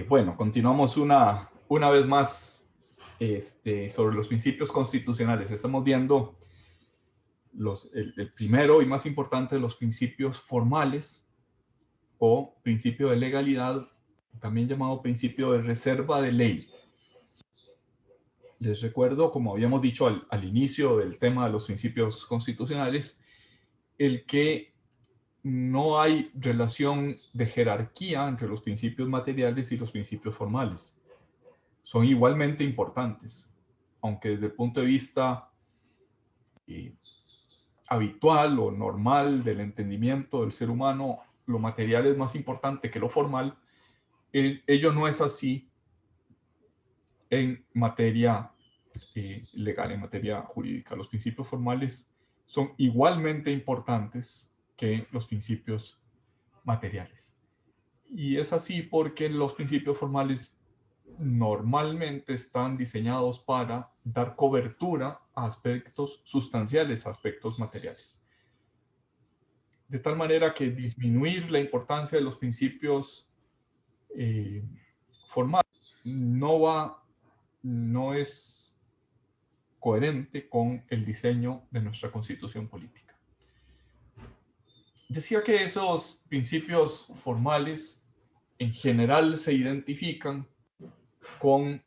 Bueno, continuamos una vez más sobre los principios constitucionales. Estamos viendo el primero y más importante de los principios formales o principio de legalidad, también llamado principio de reserva de ley. Les recuerdo, como habíamos dicho al inicio del tema de los principios constitucionales, el que no hay relación de jerarquía entre los principios materiales y los principios formales. Son igualmente importantes, aunque desde el punto de vista habitual o normal del entendimiento del ser humano, lo material es más importante que lo formal. Ello no es así en materia legal, en materia jurídica. Los principios formales son igualmente importantes que los principios materiales. Y es así porque los principios formales normalmente están diseñados para dar cobertura a aspectos sustanciales, a aspectos materiales. De tal manera que disminuir la importancia de los principios formales no es coherente con el diseño de nuestra Constitución política. Decía que esos principios formales en general se identifican con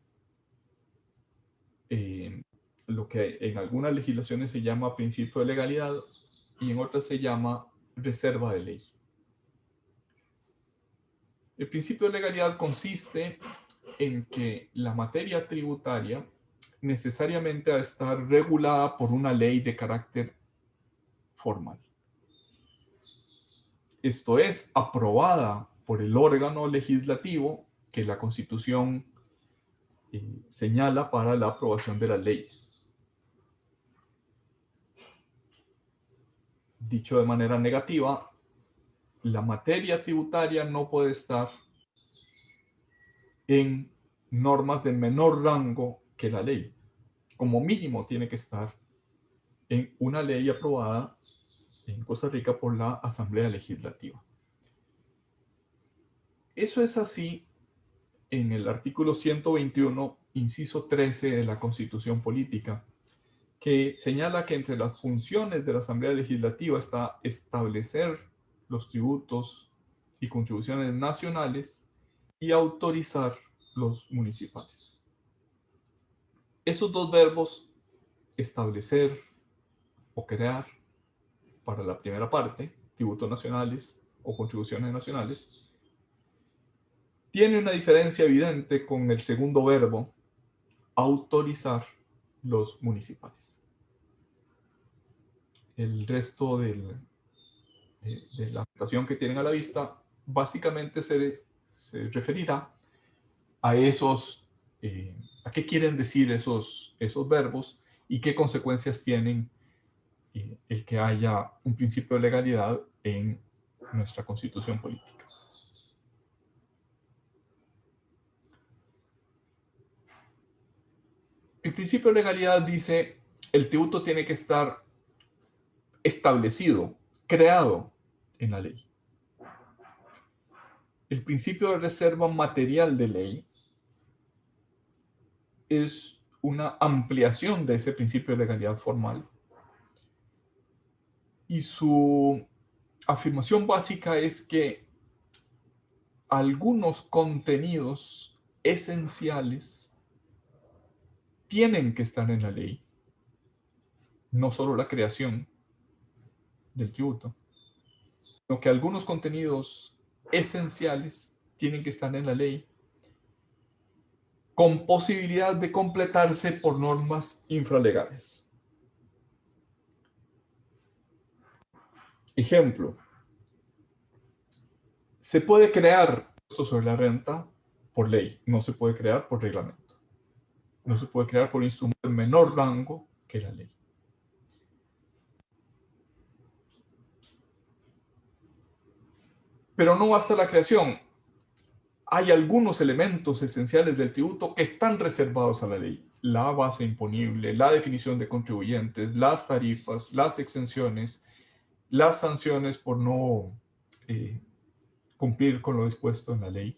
lo que en algunas legislaciones se llama principio de legalidad y en otras se llama reserva de ley. El principio de legalidad consiste en que la materia tributaria necesariamente ha de estar regulada por una ley de carácter formal. Esto es, aprobada por el órgano legislativo que la Constitución señala para la aprobación de las leyes. Dicho de manera negativa, la materia tributaria no puede estar en normas de menor rango que la ley. Como mínimo tiene que estar en una ley aprobada en Costa Rica por la Asamblea Legislativa. Eso es así en el artículo 121, inciso 13 de la Constitución Política, que señala que entre las funciones de la Asamblea Legislativa está establecer los tributos y contribuciones nacionales y autorizar los municipales. Esos dos verbos, establecer o crear, para la primera parte, tributos nacionales o contribuciones nacionales, tiene una diferencia evidente con el segundo verbo, autorizar los municipales. El resto de la presentación que tienen a la vista básicamente se referirá a esos, a qué quieren decir esos verbos y qué consecuencias tienen el que haya un principio de legalidad en nuestra Constitución política. El principio de legalidad dice, el tributo tiene que estar establecido, creado en la ley. El principio de reserva material de ley es una ampliación de ese principio de legalidad formal y su afirmación básica es que algunos contenidos esenciales tienen que estar en la ley, no solo la creación del tributo, sino que algunos contenidos esenciales tienen que estar en la ley con posibilidad de completarse por normas infralegales. Ejemplo, se puede crear impuesto sobre la renta por ley, no se puede crear por reglamento. No se puede crear por instrumento de menor rango que la ley. Pero no basta la creación. Hay algunos elementos esenciales del tributo que están reservados a la ley. La base imponible, la definición de contribuyentes, las tarifas, las exenciones, las sanciones por no cumplir con lo dispuesto en la ley.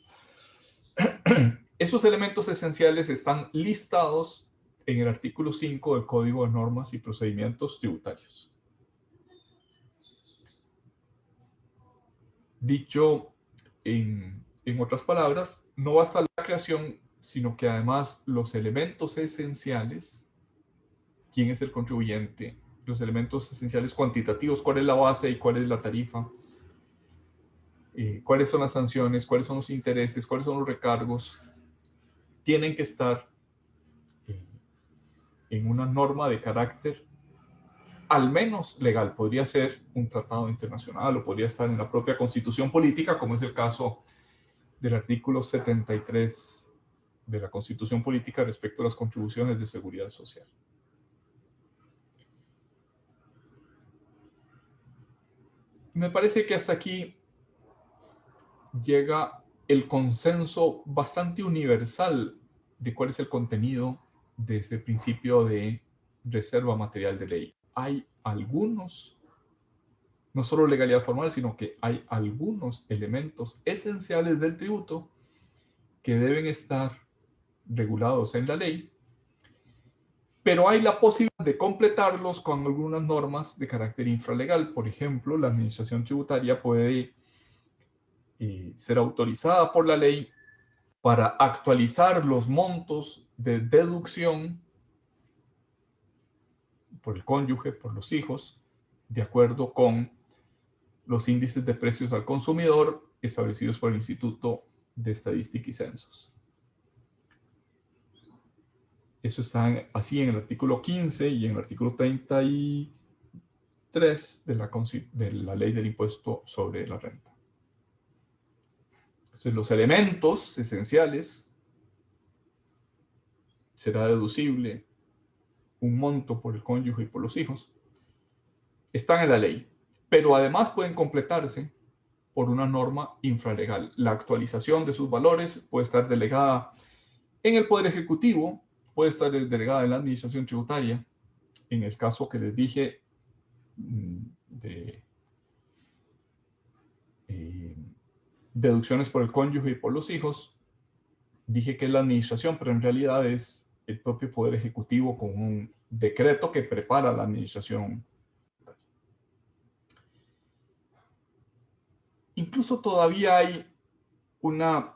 Esos elementos esenciales están listados en el artículo 5 del Código de Normas y Procedimientos Tributarios. Dicho en otras palabras, no basta la creación, sino que además los elementos esenciales, quién es el contribuyente, los elementos esenciales cuantitativos, cuál es la base y cuál es la tarifa, cuáles son las sanciones, cuáles son los intereses, cuáles son los recargos, tienen que estar en una norma de carácter al menos legal. Podría ser un tratado internacional o podría estar en la propia constitución política, como es el caso del artículo 73 de la constitución política respecto a las contribuciones de seguridad social. Me parece que hasta aquí llega el consenso bastante universal de cuál es el contenido de este principio de reserva material de ley. Hay algunos, no solo legalidad formal, sino que hay algunos elementos esenciales del tributo que deben estar regulados en la ley, pero hay la posibilidad de completarlos con algunas normas de carácter infralegal. Por ejemplo, la administración tributaria puede ser autorizada por la ley para actualizar los montos de deducción por el cónyuge, por los hijos, de acuerdo con los índices de precios al consumidor establecidos por el Instituto de Estadística y Censos. Eso está así en el artículo 15 y en el artículo 33 de la Ley del Impuesto sobre la Renta. Entonces, los elementos esenciales: será deducible un monto por el cónyuge y por los hijos, están en la ley, pero además pueden completarse por una norma infralegal. La actualización de sus valores puede estar delegada en el Poder Ejecutivo, puede estar delegada en la Administración Tributaria. En el caso que les dije de deducciones por el cónyuge y por los hijos, dije que es la Administración, pero en realidad es el propio Poder Ejecutivo con un decreto que prepara la Administración. Incluso todavía hay una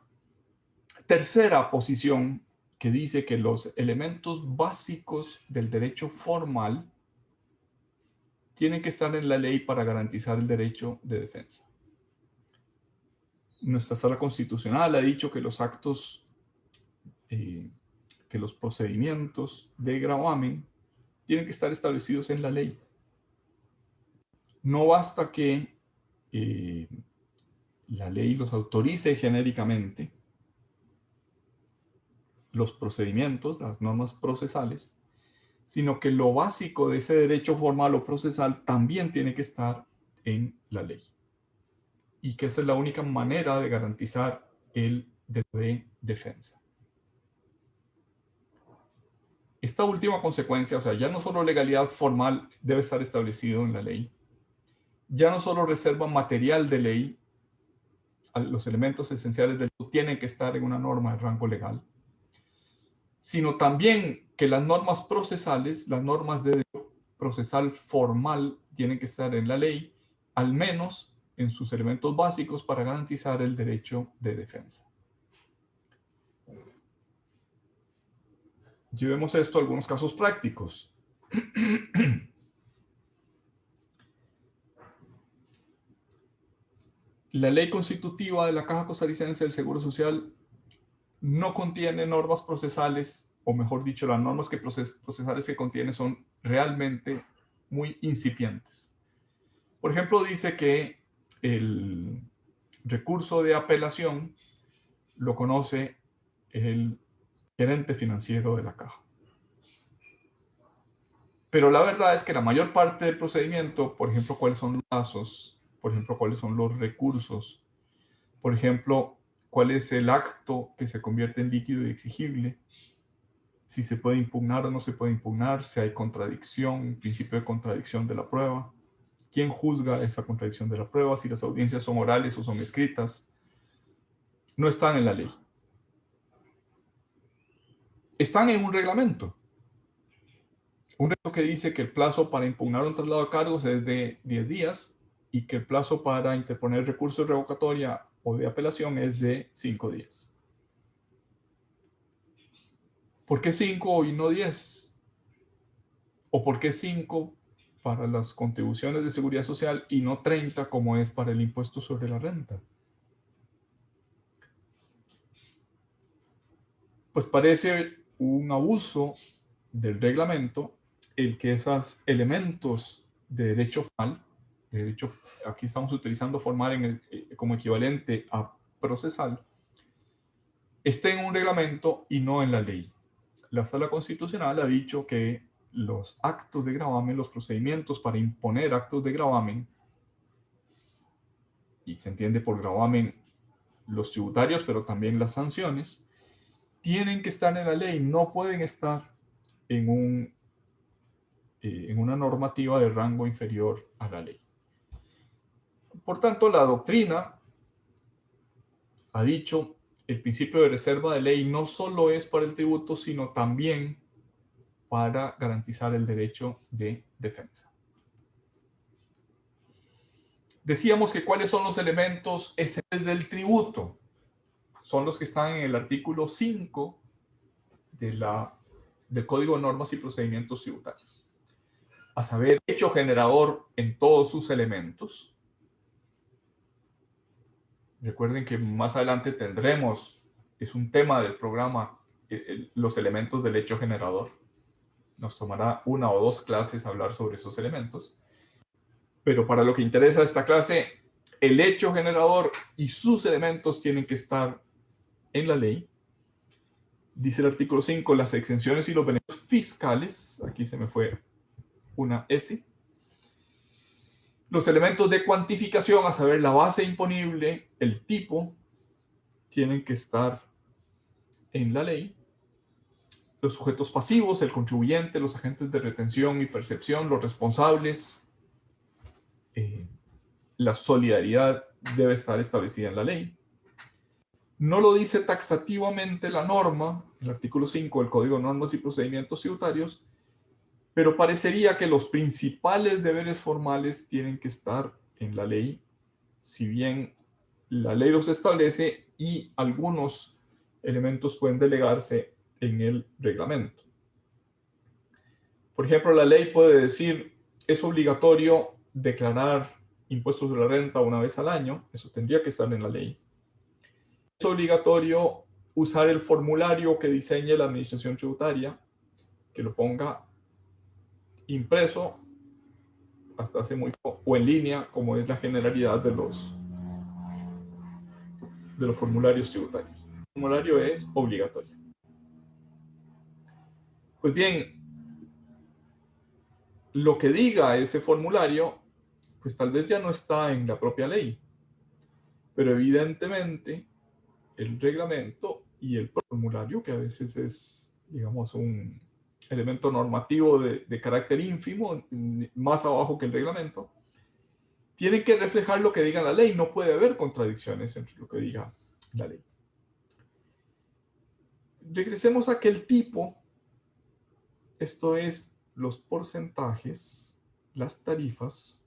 tercera posición que dice que los elementos básicos del derecho formal tienen que estar en la ley para garantizar el derecho de defensa. Nuestra sala constitucional ha dicho que los actos, que los procedimientos de gravamen tienen que estar establecidos en la ley. No basta que la ley los autorice genéricamente, los procedimientos, las normas procesales, sino que lo básico de ese derecho formal o procesal también tiene que estar en la ley. Y que esa es la única manera de garantizar el derecho de defensa. Esta última consecuencia, o sea, ya no solo legalidad formal debe estar establecido en la ley, ya no solo reserva material de ley, los elementos esenciales del tienen que estar en una norma de rango legal, sino también que las normas procesales, las normas de derecho procesal formal tienen que estar en la ley, al menos en sus elementos básicos para garantizar el derecho de defensa. Llevemos esto a algunos casos prácticos. La ley constitutiva de la Caja Costarricense del Seguro Social no contiene normas procesales, o mejor dicho, las normas procesales que contiene son realmente muy incipientes. Por ejemplo, dice que el recurso de apelación lo conoce el gerente financiero de la Caja. Pero la verdad es que la mayor parte del procedimiento, por ejemplo, cuáles son los plazos, por ejemplo, cuáles son los recursos, por ejemplo, cuál es el acto que se convierte en líquido y exigible, si se puede impugnar o no se puede impugnar, si hay contradicción, principio de contradicción de la prueba, quién juzga esa contradicción de la prueba, si las audiencias son orales o son escritas, no están en la ley. están en un reglamento. Un reglamento que dice que el plazo para impugnar un traslado de cargos es de 10 días y que el plazo para interponer recurso de revocatoria o de apelación es de 5 días. ¿Por qué 5 y no 10? ¿O por qué 5 para las contribuciones de seguridad social y no 30 como es para el impuesto sobre la renta? Pues parece un abuso del reglamento el que esos elementos de derecho formal, de derecho, aquí estamos utilizando formal como equivalente a procesal, esté en un reglamento y no en la ley. La Sala Constitucional ha dicho que los actos de gravamen, los procedimientos para imponer actos de gravamen, y se entiende por gravamen los tributarios, pero también las sanciones, tienen que estar en la ley, no pueden estar en una normativa de rango inferior a la ley. Por tanto, la doctrina ha dicho el principio de reserva de ley no solo es para el tributo, sino también para garantizar el derecho de defensa. Decíamos que cuáles son los elementos esenciales del tributo. Son los que están en el artículo 5 del Código de Normas y Procedimientos Tributarios. A saber, hecho generador en todos sus elementos. Recuerden que más adelante tendremos, es un tema del programa, los elementos del hecho generador. Nos tomará 1 o 2 clases hablar sobre esos elementos. Pero para lo que interesa esta clase, el hecho generador y sus elementos tienen que estar en la ley. Dice el artículo 5, las exenciones y los beneficios fiscales, aquí se me fue una S. Los elementos de cuantificación, a saber, la base imponible, el tipo, tienen que estar en la ley. Los sujetos pasivos, el contribuyente, los agentes de retención y percepción, los responsables, la solidaridad debe estar establecida en la ley. No lo dice taxativamente la norma, el artículo 5 del Código de Normas y Procedimientos Tributarios, pero parecería que los principales deberes formales tienen que estar en la ley, si bien la ley los establece y algunos elementos pueden delegarse en el reglamento. Por ejemplo, la ley puede decir, es obligatorio declarar impuestos de la renta una vez al año, eso tendría que estar en la ley. Es obligatorio usar el formulario que diseñe la administración tributaria, que lo ponga impreso hasta hace muy poco, o en línea, como es la generalidad de los formularios tributarios. El formulario es obligatorio. Pues bien, lo que diga ese formulario, pues tal vez ya no está en la propia ley, pero evidentemente el reglamento y el formulario, que a veces es, digamos, un elemento normativo de carácter ínfimo, más abajo que el reglamento, tienen que reflejar lo que diga la ley. No puede haber contradicciones entre lo que diga la ley. Regresemos a aquel tipo, esto es los porcentajes, las tarifas,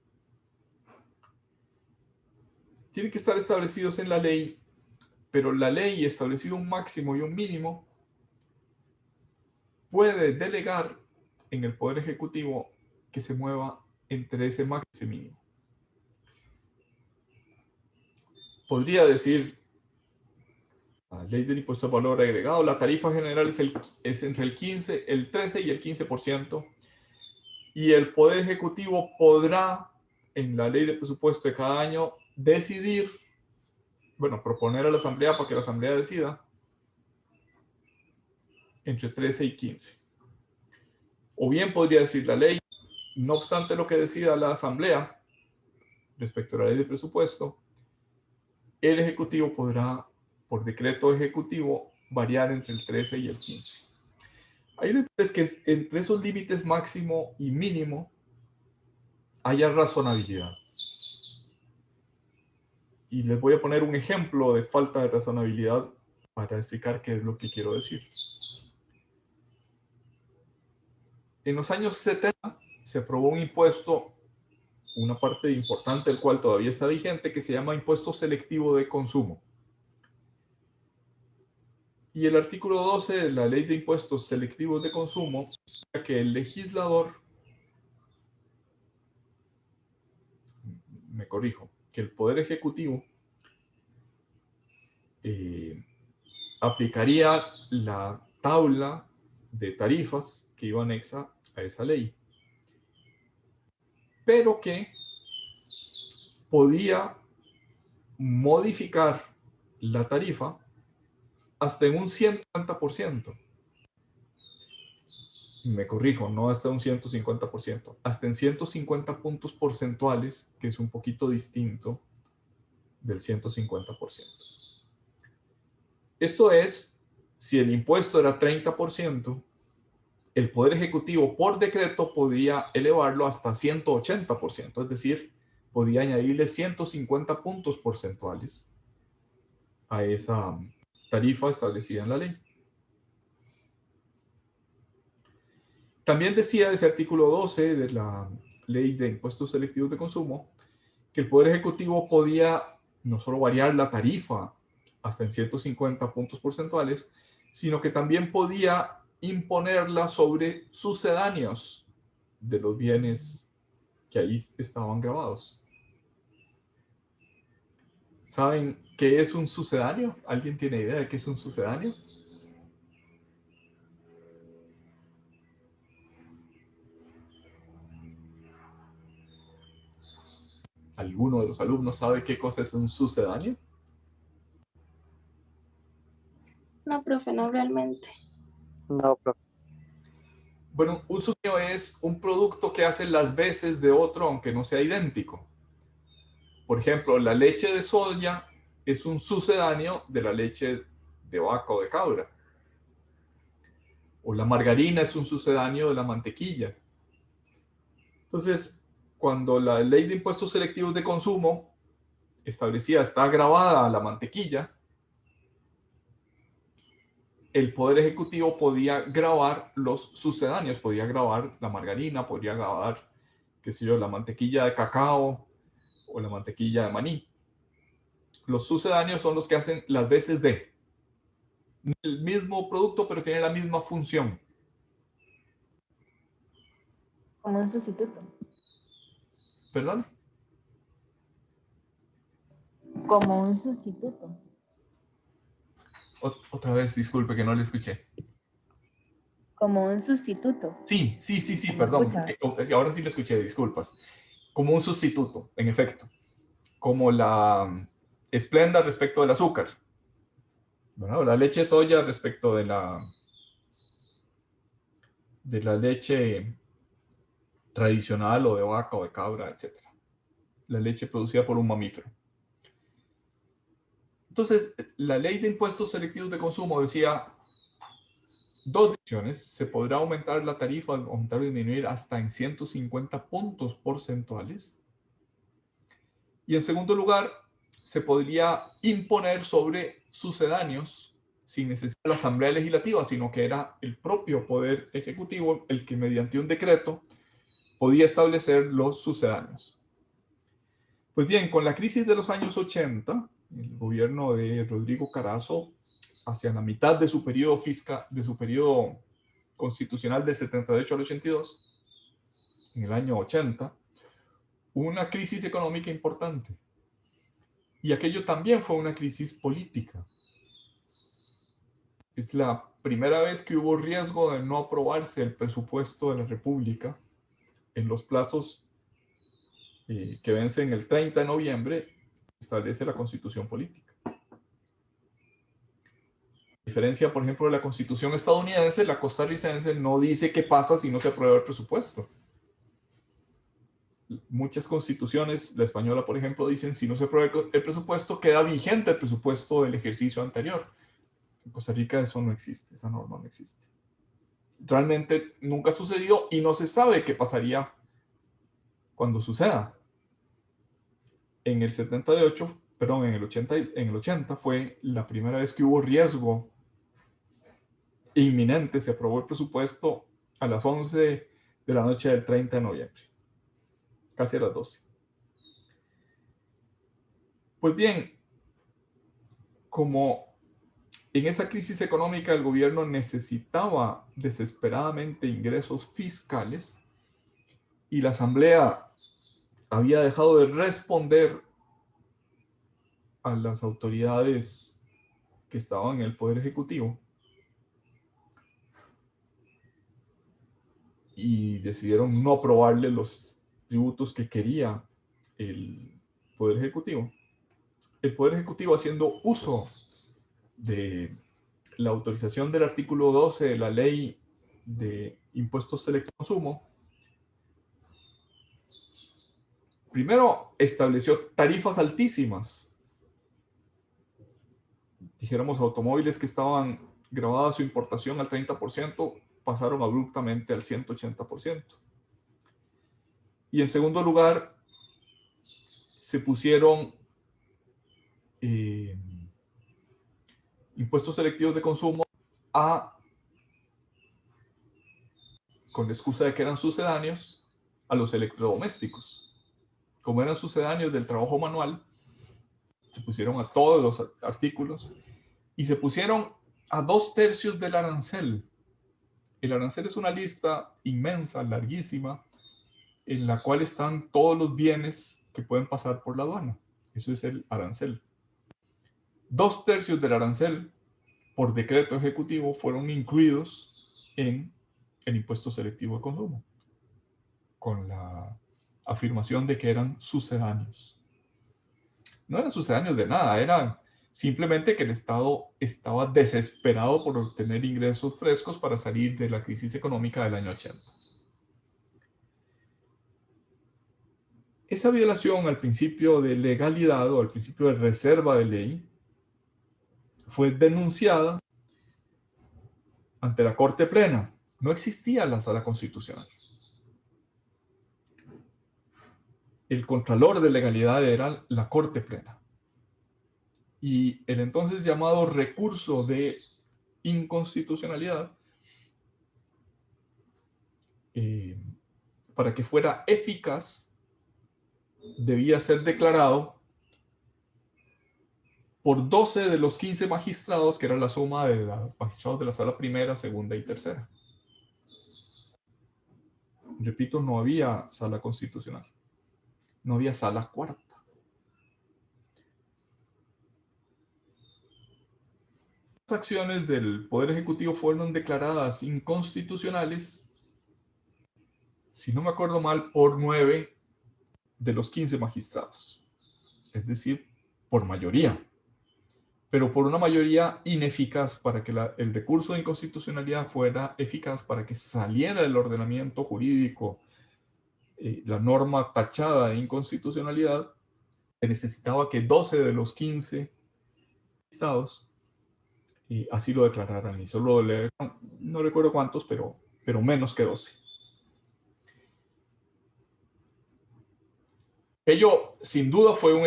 tienen que estar establecidos en la ley, pero la ley establecido un máximo y un mínimo puede delegar en el Poder Ejecutivo que se mueva entre ese máximo y ese mínimo. Podría decir la ley del impuesto al valor agregado, la tarifa general es entre el 15, el 13 y el 15%, y el Poder Ejecutivo podrá, en la ley de presupuesto de cada año, decidir, bueno, proponer a la Asamblea para que la Asamblea decida entre 13 y 15. O bien podría decir la ley, no obstante lo que decida la Asamblea respecto a la ley de presupuesto, el Ejecutivo podrá, por decreto ejecutivo, variar entre el 13 y el 15. Hay es que entre esos límites máximo y mínimo haya razonabilidad. Y les voy a poner un ejemplo de falta de razonabilidad para explicar qué es lo que quiero decir. En los años 70 se aprobó un impuesto, una parte importante del cual todavía está vigente, que se llama impuesto selectivo de consumo. Y el artículo 12 de la Ley de Impuestos Selectivos de Consumo dice que el legislador, me corrijo, que el Poder Ejecutivo aplicaría la tabla de tarifas que iba anexa a esa ley, pero que podía modificar la tarifa hasta en un 150%. Me corrijo, no hasta un 150%, hasta en 150 puntos porcentuales, que es un poquito distinto del 150%. Esto es, si el impuesto era 30%, el Poder Ejecutivo por decreto podía elevarlo hasta 180%, es decir, podía añadirle 150 puntos porcentuales a esa tarifa establecida en la ley. También decía ese artículo 12 de la Ley de Impuestos Selectivos de Consumo que el Poder Ejecutivo podía no solo variar la tarifa hasta en 150 puntos porcentuales, sino que también podía imponerla sobre sucedáneos de los bienes que ahí estaban grabados. ¿Saben qué es un sucedáneo? ¿Alguien tiene idea de qué es un sucedáneo? ¿Alguno de los alumnos sabe qué cosa es un sucedáneo? No, profe, no realmente. No, profe. Bueno, un sucedáneo es un producto que hace las veces de otro aunque no sea idéntico. Por ejemplo, la leche de soya es un sucedáneo de la leche de vaca o de cabra. O la margarina es un sucedáneo de la mantequilla. Entonces, cuando la ley de impuestos selectivos de consumo establecía está grabada la mantequilla, el Poder Ejecutivo podía grabar los sucedáneos, podía grabar la margarina, podía grabar, qué sé yo, la mantequilla de cacao o la mantequilla de maní. Los sucedáneos son los que hacen las veces de el mismo producto, pero tiene la misma función. Como un sustituto. ¿Perdón? Como un sustituto. Otra vez, disculpe que no le escuché. Como un sustituto. Sí, perdón. Ahora sí le escuché, disculpas. Como un sustituto, en efecto. Como la Splenda respecto del azúcar. Bueno, la leche de soya respecto de la leche tradicional o de vaca o de cabra, etc. La leche producida por un mamífero. Entonces, la ley de impuestos selectivos de consumo decía dos opciones. Se podrá aumentar la tarifa, aumentar o disminuir hasta en 150 puntos porcentuales. Y en segundo lugar, se podría imponer sobre sucedáneos sin necesidad de la Asamblea Legislativa, sino que era el propio Poder Ejecutivo el que mediante un decreto podía establecer los sucedáneos. Pues bien, con la crisis de los años 80, el gobierno de Rodrigo Carazo, hacia la mitad de su periodo fiscal, de su periodo constitucional del 78 al 82, en el año 80, hubo una crisis económica importante. Y aquello también fue una crisis política. Es la primera vez que hubo riesgo de no aprobarse el presupuesto de la República en los plazos que vencen el 30 de noviembre, establece la Constitución política. A diferencia, por ejemplo, de la Constitución estadounidense, la costarricense no dice qué pasa si no se aprueba el presupuesto. Muchas constituciones, la española, por ejemplo, dicen si no se aprueba el presupuesto, queda vigente el presupuesto del ejercicio anterior. En Costa Rica eso no existe, esa norma no existe. Realmente nunca sucedió y no se sabe qué pasaría cuando suceda. En el 78, perdón, en el 80 fue la primera vez que hubo riesgo inminente. Se aprobó el presupuesto a las 11 de la noche del 30 de noviembre, casi a las 12. Pues bien, como en esa crisis económica el gobierno necesitaba desesperadamente ingresos fiscales y la Asamblea había dejado de responder a las autoridades que estaban en el Poder Ejecutivo y decidieron no aprobarle los tributos que quería el Poder Ejecutivo. El Poder Ejecutivo, haciendo uso de la autorización del artículo 12 de la Ley de Impuestos Selectivos de Consumo, primero estableció tarifas altísimas. Dijéramos, automóviles que estaban grabadas su importación al 30% pasaron abruptamente al 180%. Y en segundo lugar, se pusieron impuestos selectivos de consumo con la excusa de que eran sucedáneos a los electrodomésticos. Como eran sucedáneos del trabajo manual, se pusieron a todos los artículos y se pusieron a 2/3 del arancel. El arancel es una lista inmensa, larguísima, en la cual están todos los bienes que pueden pasar por la aduana. Eso es el arancel. 2/3 del arancel, por decreto ejecutivo, fueron incluidos en el impuesto selectivo de consumo, con la afirmación de que eran sucedáneos. No eran sucedáneos de nada, eran simplemente que el Estado estaba desesperado por obtener ingresos frescos para salir de la crisis económica del año 80. Esa violación al principio de legalidad o al principio de reserva de ley fue denunciada ante la Corte Plena. No existía la Sala Constitucional. El contralor de legalidad era la Corte Plena. Y el entonces llamado recurso de inconstitucionalidad, para que fuera eficaz, debía ser declarado por 12 de los 15 magistrados, que era la suma de los magistrados de la sala primera, segunda y tercera. Repito, no había sala constitucional. No había sala cuarta. Las acciones del Poder Ejecutivo fueron declaradas inconstitucionales, si no me acuerdo mal, por 9 de los 15 magistrados. Es decir, por mayoría. Pero por una mayoría ineficaz para que el recurso de inconstitucionalidad fuera eficaz, para que saliera del ordenamiento jurídico la norma tachada de inconstitucionalidad, se necesitaba que 12 de los 15 estados así lo declararan. Y solo no recuerdo cuántos, pero menos que 12. Ello, sin duda, fue un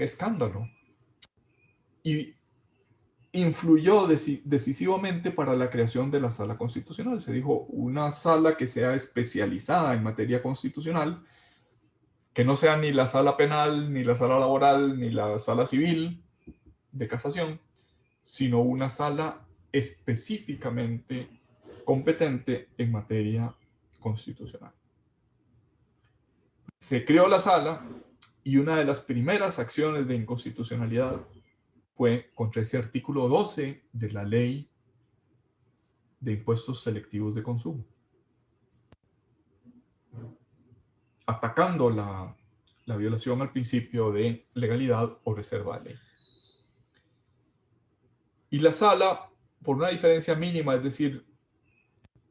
escándalo. Y influyó decisivamente para la creación de la Sala Constitucional. Se dijo, una sala que sea especializada en materia constitucional, que no sea ni la sala penal, ni la sala laboral, ni la sala civil de casación, sino una sala específicamente competente en materia constitucional. Se creó la sala y una de las primeras acciones de inconstitucionalidad fue contra ese artículo 12 de la Ley de Impuestos Selectivos de Consumo, atacando la violación al principio de legalidad o reserva de ley. Y la sala, por una diferencia mínima, es decir,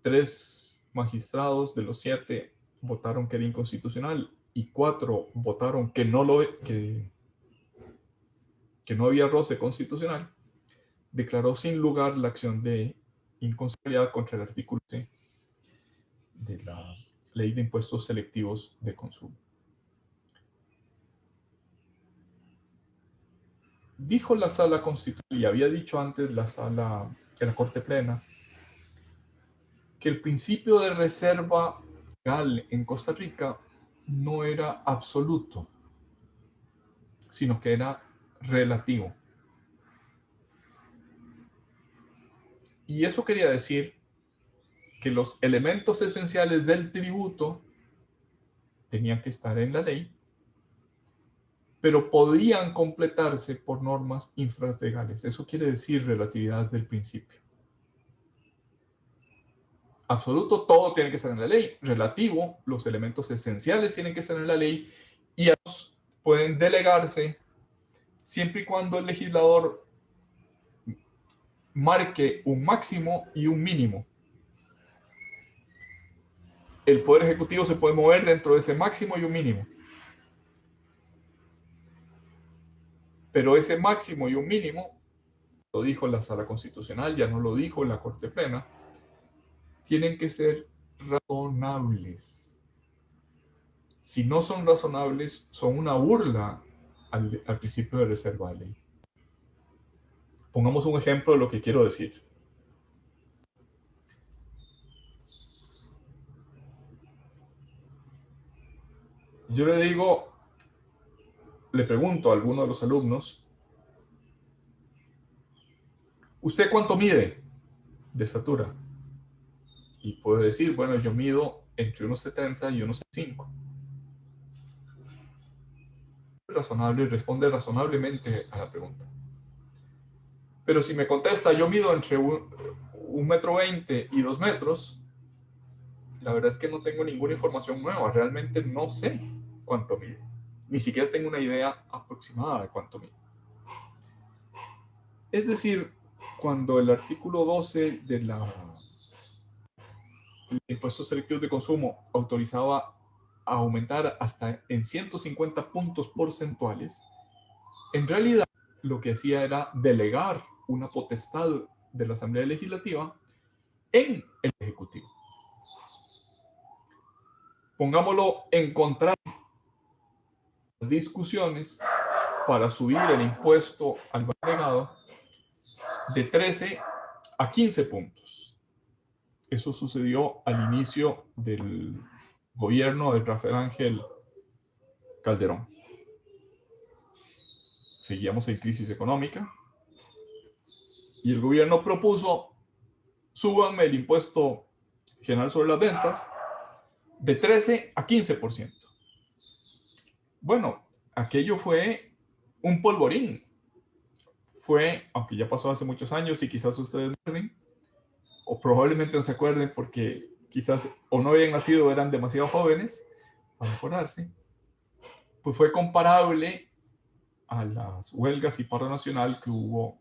3 magistrados de los 7 votaron que era inconstitucional y 4 votaron que no había roce constitucional, declaró sin lugar la acción de inconstitucionalidad contra el artículo C de la Ley de Impuestos Selectivos de Consumo. Dijo la Sala Constitucional, y había dicho antes la Corte Plena, que el principio de reserva legal en Costa Rica no era absoluto, sino que era relativo. Y eso quería decir que los elementos esenciales del tributo tenían que estar en la ley, pero podían completarse por normas infrarlegales. Eso quiere decir relatividad del principio. Absoluto, todo tiene que estar en la ley. Relativo, los elementos esenciales tienen que estar en la ley y ellos pueden delegarse siempre y cuando el legislador marque un máximo y un mínimo. El Poder Ejecutivo se puede mover dentro de ese máximo y un mínimo. Pero ese máximo y un mínimo, lo dijo la Sala Constitucional, ya no lo dijo la Corte Plena, tienen que ser razonables. Si no son razonables, son una burla al principio de reserva de ley. Pongamos un ejemplo de lo que quiero decir. Yo le pregunto a alguno de los alumnos, ¿usted cuánto mide de estatura? Y puede decir, bueno, yo mido entre 1,70 y 1,5. Razonable, responde razonablemente a la pregunta. Pero si me contesta, yo mido entre 1,20 m y 2 metros, la verdad es que no tengo ninguna información nueva. Realmente no sé cuánto mide. Ni siquiera tengo una idea aproximada de cuánto mide. Es decir, cuando el artículo 12 del impuesto selectivo de consumo autorizaba a aumentar hasta en 150 puntos porcentuales, en realidad lo que hacía era delegar una potestad de la Asamblea Legislativa en el Ejecutivo. Pongámoslo en contraste las discusiones para subir el impuesto al valor agregado de 13 a 15 puntos. Eso sucedió al inicio del gobierno de Rafael Ángel Calderón. Seguíamos en crisis económica y el gobierno propuso: súbanme el impuesto general sobre las ventas de 13 a 15%. Bueno, aquello fue un polvorín. Fue, aunque ya pasó hace muchos años y quizás ustedes no recuerden, o probablemente no se acuerden porque quizás o no habían nacido o eran demasiado jóvenes para acordarse, pues fue comparable a las huelgas y paro nacional que hubo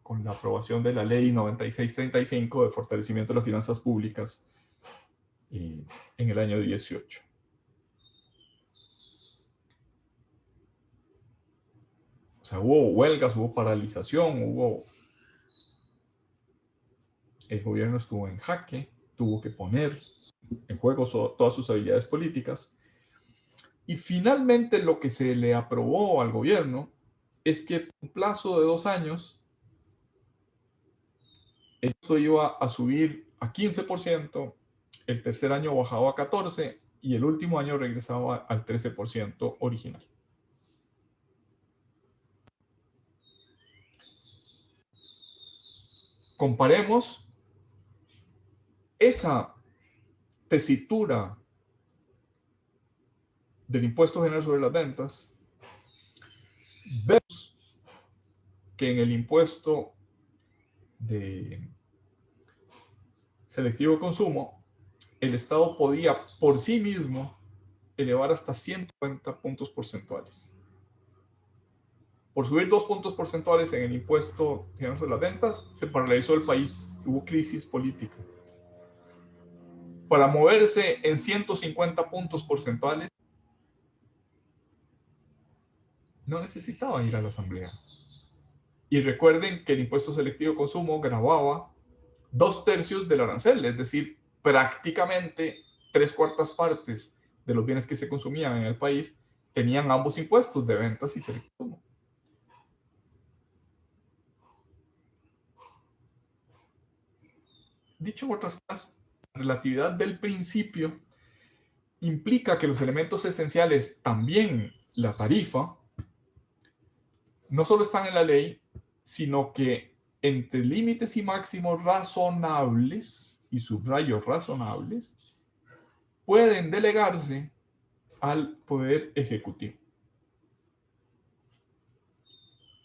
con la aprobación de la ley 9635 de fortalecimiento de las finanzas públicas en el año 18. O sea, hubo huelgas, hubo paralización, el gobierno estuvo en jaque, tuvo que poner en juego todas sus habilidades políticas. Y finalmente lo que se le aprobó al gobierno es que por un plazo de 2 años, esto iba a subir a 15%, el tercer año bajaba a 14% y el último año regresaba al 13% original. Comparemos esa tesitura del impuesto general sobre las ventas, vemos que en el impuesto de selectivo consumo, el Estado podía por sí mismo elevar hasta 150 puntos porcentuales. Por subir 2 puntos porcentuales en el impuesto general sobre las ventas, se paralizó el país, hubo crisis política. Para moverse en 150 puntos porcentuales, no necesitaba ir a la Asamblea. Y recuerden que el impuesto selectivo consumo gravaba 2/3 del arancel, es decir, prácticamente 3/4 partes de los bienes que se consumían en el país tenían ambos impuestos de ventas y selectivo consumo. Dicho en otras palabras, la relatividad del principio implica que los elementos esenciales, también la tarifa, no solo están en la ley, sino que entre límites y máximos razonables, y subrayo razonables, pueden delegarse al Poder Ejecutivo.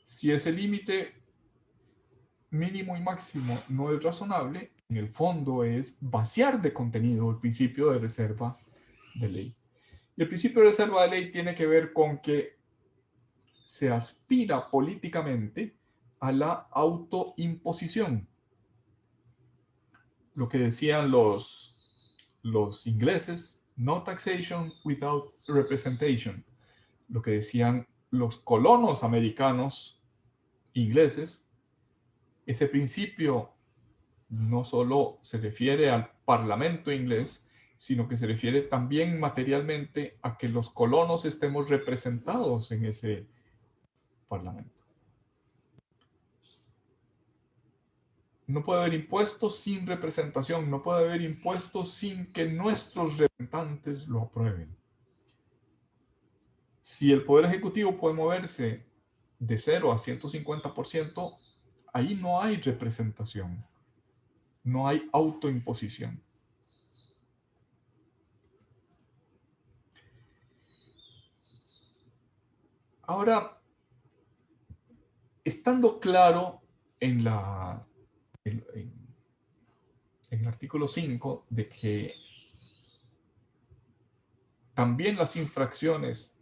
Si ese límite mínimo y máximo no es razonable, en el fondo es vaciar de contenido el principio de reserva de ley. Y el principio de reserva de ley tiene que ver con que se aspira políticamente a la autoimposición. Lo que decían los ingleses, no taxation without representation. Lo que decían los colonos americanos ingleses, ese principio no solo se refiere al parlamento inglés, sino que se refiere también materialmente a que los colonos estemos representados en ese parlamento. No puede haber impuestos sin representación, no puede haber impuestos sin que nuestros representantes lo aprueben. Si el Poder Ejecutivo puede moverse de 0 a 150%, ahí no hay representación, no hay autoimposición. Ahora, estando claro en el artículo 5 de que también las infracciones,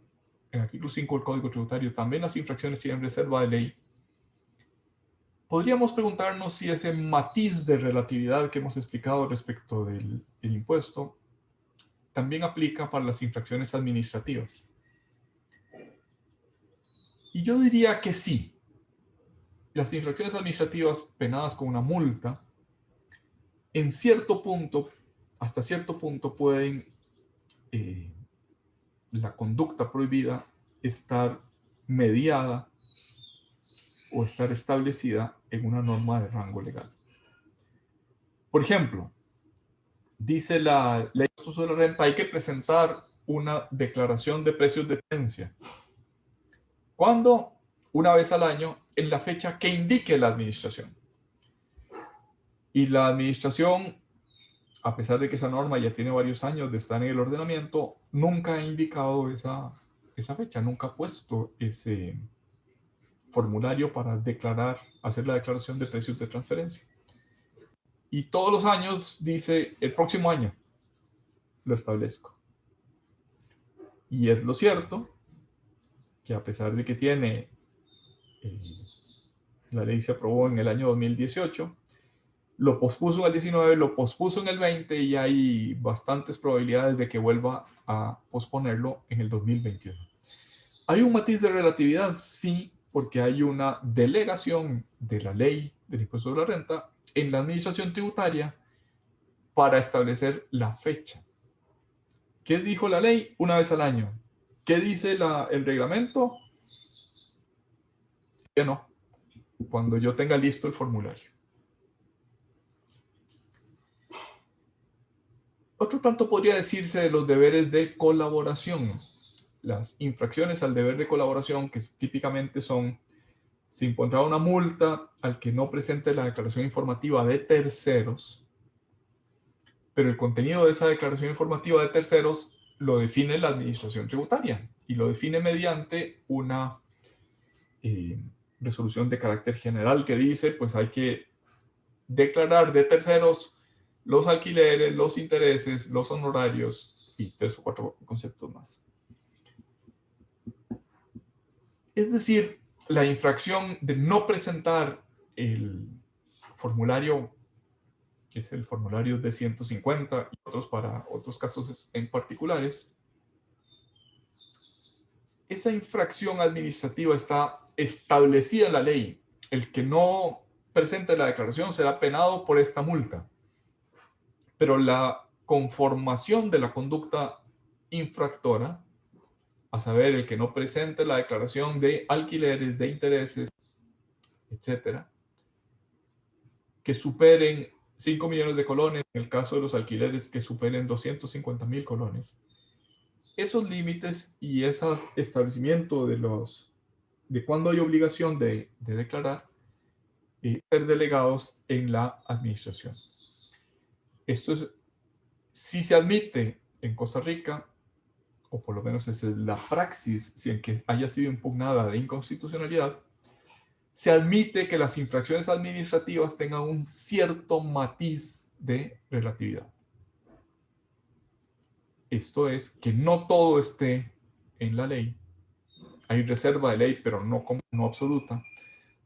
en el artículo 5 del Código Tributario, también las infracciones tienen reserva de ley, podríamos preguntarnos si ese matiz de relatividad que hemos explicado respecto del impuesto también aplica para las infracciones administrativas. Y yo diría que sí. Las infracciones administrativas penadas con una multa, en cierto punto, hasta cierto punto pueden la conducta prohibida estar mediada o estar establecida en una norma de rango legal. Por ejemplo, dice la ley de impuestos sobre la renta, hay que presentar una declaración de precios de tenencia. ¿Cuándo? Una vez al año, en la fecha que indique la administración. Y la administración, a pesar de que esa norma ya tiene varios años de estar en el ordenamiento, nunca ha indicado esa fecha, nunca ha puesto ese formulario para declarar, hacer la declaración de precios de transferencia. Y todos los años dice, el próximo año lo establezco. Y es lo cierto que a pesar de que tiene, la ley se aprobó en el año 2018, lo pospuso en el 19, lo pospuso en el 20 y hay bastantes probabilidades de que vuelva a posponerlo en el 2021. ¿Hay un matiz de relatividad? Sí, porque hay una delegación de la ley del impuesto sobre la renta en la administración tributaria para establecer la fecha. ¿Qué dijo la ley? Una vez al año. ¿Qué dice el reglamento? Que no, cuando yo tenga listo el formulario. Otro tanto podría decirse de los deberes de colaboración. Las infracciones al deber de colaboración, que típicamente son, se impondrá una multa al que no presente la declaración informativa de terceros, pero el contenido de esa declaración informativa de terceros lo define la administración tributaria y lo define mediante una resolución de carácter general que dice, pues hay que declarar de terceros los alquileres, los intereses, los honorarios y 3 o 4 conceptos más. Es decir, la infracción de no presentar el formulario, que es el formulario de 150 y otros para otros casos en particulares, esa infracción administrativa está establecida en la ley. El que no presente la declaración será penado por esta multa. Pero la conformación de la conducta infractora, a saber, el que no presente la declaración de alquileres, de intereses, etcétera, que superen 5 millones de colones, en el caso de los alquileres que superen 250.000 colones. Esos límites y ese establecimiento de cuándo hay obligación de declarar ser delegados en la administración. Esto es, si se admite en Costa Rica, o por lo menos esa es la praxis, si en que haya sido impugnada de inconstitucionalidad, se admite que las infracciones administrativas tengan un cierto matiz de relatividad. Esto es que no todo esté en la ley. Hay reserva de ley, pero no absoluta,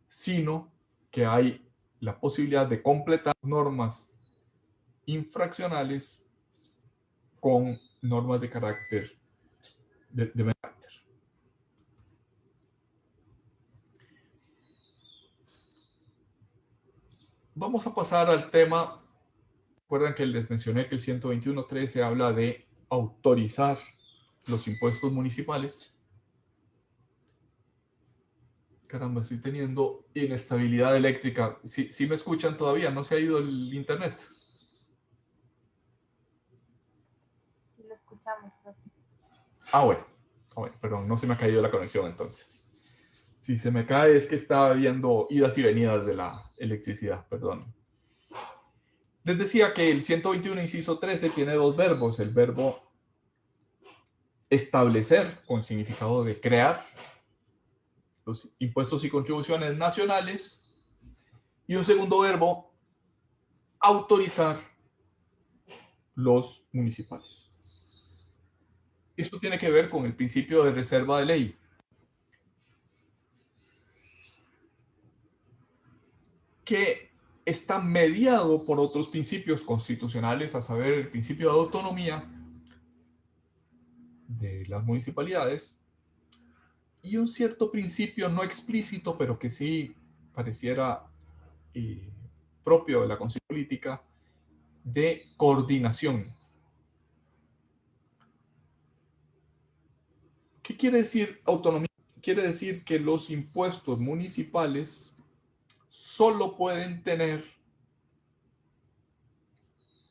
sino que hay la posibilidad de completar normas infraccionales con normas de carácter de carácter. Vamos a pasar al tema. Recuerdan que les mencioné que el 121.13 habla de autorizar los impuestos municipales. Caramba, estoy teniendo inestabilidad eléctrica. ¿Sí me escuchan todavía? ¿No se ha ido el internet? Sí, lo escuchamos, profe. Bueno, pero no se me ha caído la conexión entonces. Si se me cae es que estaba viendo idas y venidas de la electricidad, perdón. Les decía que el 121, inciso 13, tiene dos verbos. El verbo establecer, con el significado de crear los impuestos y contribuciones nacionales, y un segundo verbo, autorizar los municipales. Esto tiene que ver con el principio de reserva de ley. Que está mediado por otros principios constitucionales, a saber, el principio de autonomía de las municipalidades y un cierto principio no explícito, pero que sí pareciera propio de la Constitución política, de coordinación. ¿Qué quiere decir autonomía? Quiere decir que los impuestos municipales solo pueden tener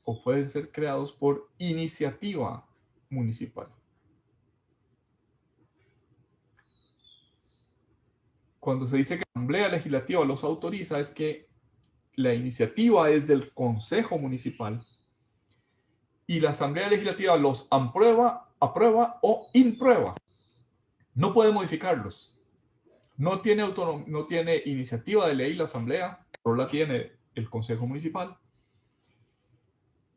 o pueden ser creados por iniciativa municipal. Cuando se dice que la Asamblea Legislativa los autoriza, es que la iniciativa es del Consejo Municipal y la Asamblea Legislativa los aprueba o imprueba. No puede modificarlos. No tiene iniciativa de ley la Asamblea, pero la tiene el Consejo Municipal.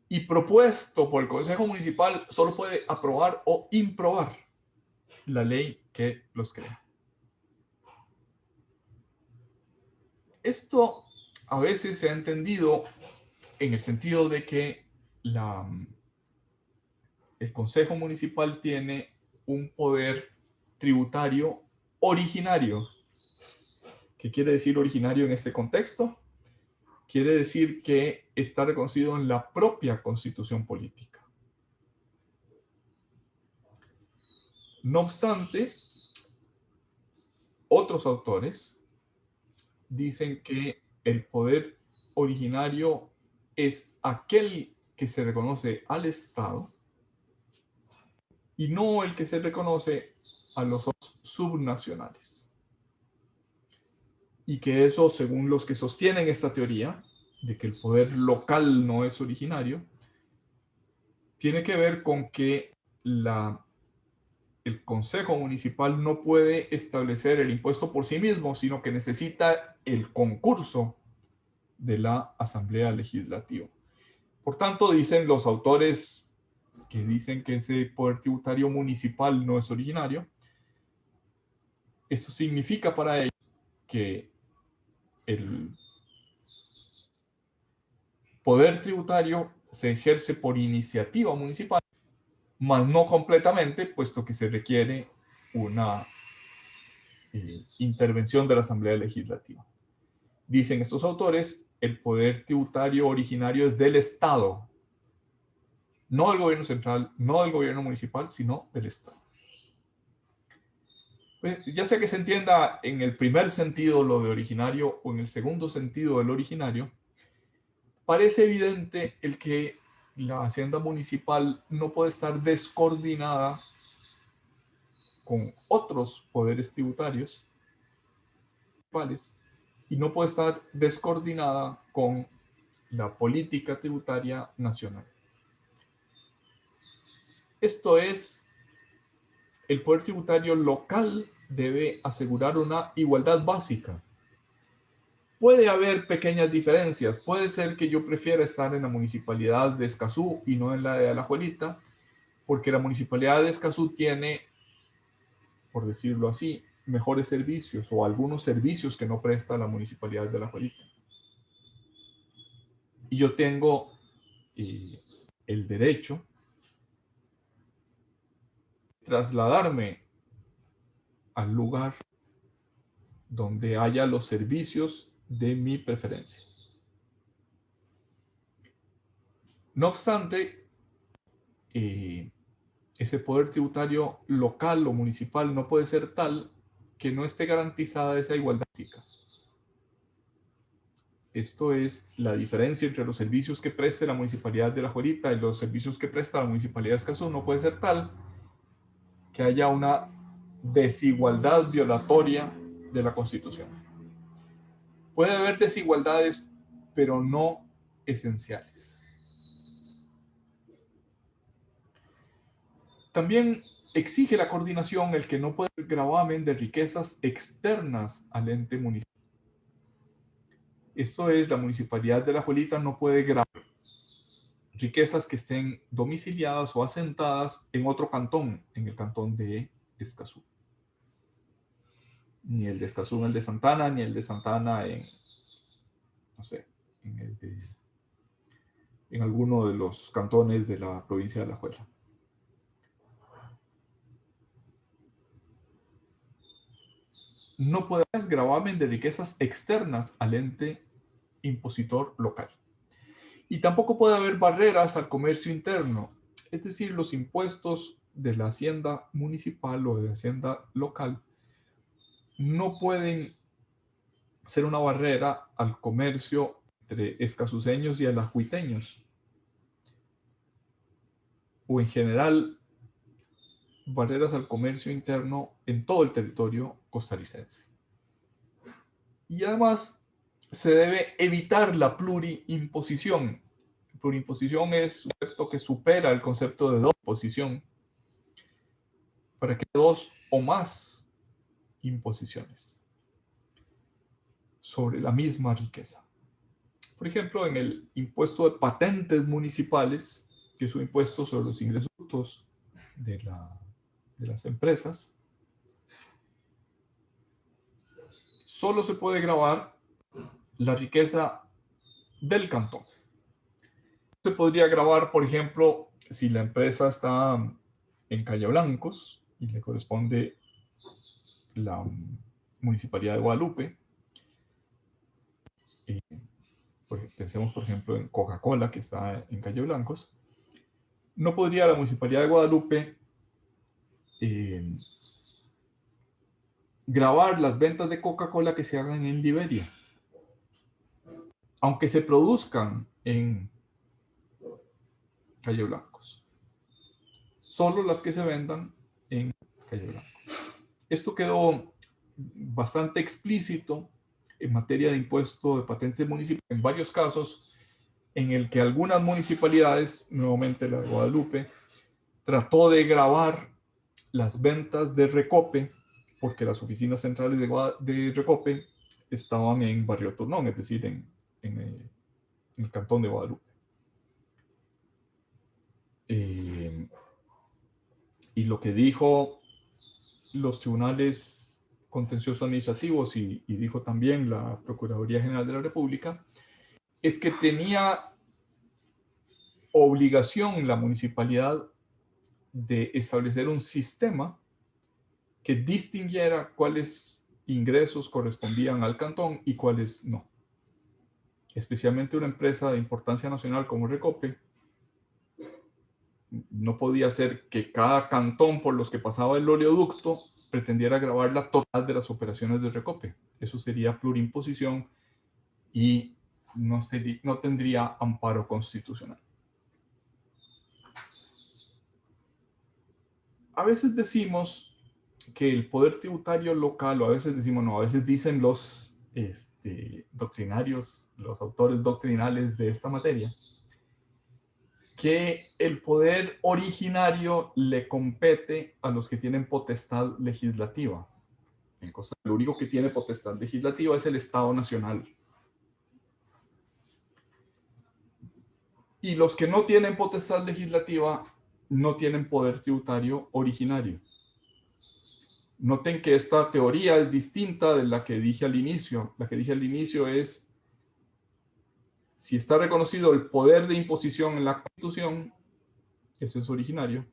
Y propuesto por el Consejo Municipal, solo puede aprobar o improbar la ley que los crea. Esto a veces se ha entendido en el sentido de que el Consejo Municipal tiene un poder tributario originario. ¿Qué quiere decir originario en este contexto? Quiere decir que está reconocido en la propia Constitución política. No obstante, otros autores dicen que el poder originario es aquel que se reconoce al Estado y no el que se reconoce a los subnacionales. Y que eso, según los que sostienen esta teoría, de que el poder local no es originario, tiene que ver con que el Consejo Municipal no puede establecer el impuesto por sí mismo, sino que necesita el concurso de la Asamblea Legislativa. Por tanto, dicen los autores que dicen que ese poder tributario municipal no es originario, eso significa para ellos que el poder tributario se ejerce por iniciativa municipal, mas no completamente, puesto que se requiere una intervención de la Asamblea Legislativa. Dicen estos autores, el poder tributario originario es del Estado, no del gobierno central, no del gobierno municipal, sino del Estado. Pues ya sea que se entienda en el primer sentido lo de originario o en el segundo sentido del originario, parece evidente el que la hacienda municipal no puede estar descoordinada con otros poderes tributarios y no puede estar descoordinada con la política tributaria nacional. Esto es, el poder tributario local debe asegurar una igualdad básica. Puede haber pequeñas diferencias. Puede ser que yo prefiera estar en la municipalidad de Escazú y no en la de Alajuelita, porque la municipalidad de Escazú tiene, por decirlo así, mejores servicios o algunos servicios que no presta la municipalidad de Alajuelita. Y yo tengo el derecho de trasladarme al lugar donde haya los servicios de mi preferencia. No obstante, ese poder tributario local o municipal no puede ser tal que no esté garantizada esa igualdad básica. Esto es la diferencia entre los servicios que preste la municipalidad de Alajuelita y los servicios que presta la municipalidad de Escazú. No puede ser tal que haya una desigualdad violatoria de la Constitución. Puede haber desigualdades, pero no esenciales. También exige la coordinación el que no puede haber gravamen de riquezas externas al ente municipal. Esto es, la municipalidad de Alajuelita no puede gravar riquezas que estén domiciliadas o asentadas en otro cantón, en el cantón de Escazú. Ni el de Escazú en el de Santana, ni el de Santana en, no sé, en alguno de los cantones de la provincia de Alajuela. No puede haber gravamen de riquezas externas al ente impositor local. Y tampoco puede haber barreras al comercio interno, es decir, los impuestos de la hacienda municipal o de la hacienda local no pueden ser una barrera al comercio entre escazuseños y alajuiteños, o en general barreras al comercio interno en todo el territorio costarricense. Y además se debe evitar la plurimposición. Plurimposición es un concepto que supera el concepto de doble imposición para que dos o más imposiciones sobre la misma riqueza. Por ejemplo, en el impuesto de patentes municipales, que es un impuesto sobre los ingresos brutos de las empresas, solo se puede gravar la riqueza del cantón. Se podría gravar, por ejemplo, si la empresa está en Calle Blancos y le corresponde la Municipalidad de Guadalupe. Pensemos, por ejemplo, en Coca-Cola, que está en Calle Blancos. No podría la Municipalidad de Guadalupe gravar las ventas de Coca-Cola que se hagan en Liberia, aunque se produzcan en Calle Blancos. Solo las que se vendan en Calle Blancos. Esto quedó bastante explícito en materia de impuesto de patentes municipales en varios casos en el que algunas municipalidades, nuevamente la de Guadalupe, trató de gravar las ventas de Recope porque las oficinas centrales de Recope estaban en Barrio Turnón, es decir, en el cantón de Guadalupe. Y lo que dijo los tribunales contenciosos administrativos y dijo también la Procuraduría General de la República es que tenía obligación la municipalidad de establecer un sistema que distinguiera cuáles ingresos correspondían al cantón y cuáles no. Especialmente una empresa de importancia nacional como Recope, no podía ser que cada cantón por los que pasaba el oleoducto pretendiera gravar la totalidad de las operaciones de Recope. Eso sería plurimposición y no tendría amparo constitucional. A veces decimos que el poder tributario local, o a veces decimos no, a veces dicen los doctrinarios, los autores doctrinales de esta materia, que el poder originario le compete a los que tienen potestad legislativa. En Costa Rica, lo único que tiene potestad legislativa es el Estado Nacional. Y los que no tienen potestad legislativa no tienen poder tributario originario. Noten que esta teoría es distinta de la que dije al inicio. La que dije al inicio es, si está reconocido el poder de imposición en la Constitución, ese es originario.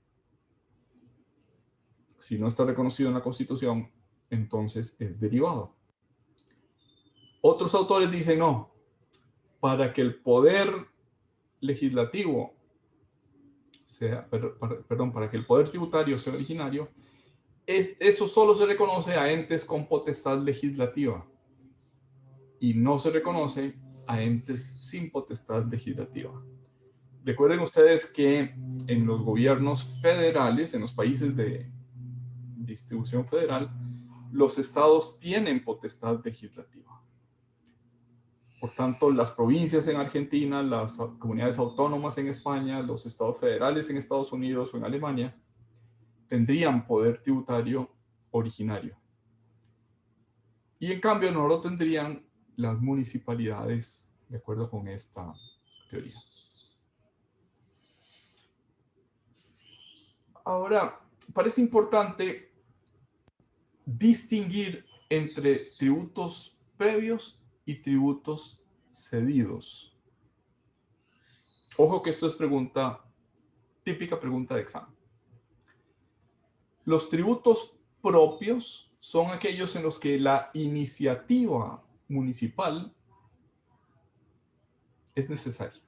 Si no está reconocido en la Constitución, entonces es derivado. Otros autores dicen no, para que el poder legislativo sea, para que el poder tributario sea originario, eso solo se reconoce a entes con potestad legislativa y no se reconoce a entes sin potestad legislativa. Recuerden ustedes que en los gobiernos federales, en los países de distribución federal, los estados tienen potestad legislativa. Por tanto, las provincias en Argentina, las comunidades autónomas en España, los estados federales en Estados Unidos o en Alemania, tendrían poder tributario originario. Y en cambio no lo tendrían las municipalidades, de acuerdo con esta teoría. Ahora, parece importante distinguir entre tributos previos y tributos cedidos. Ojo que esto es típica pregunta de examen. Los tributos propios son aquellos en los que la iniciativa municipal es necesaria.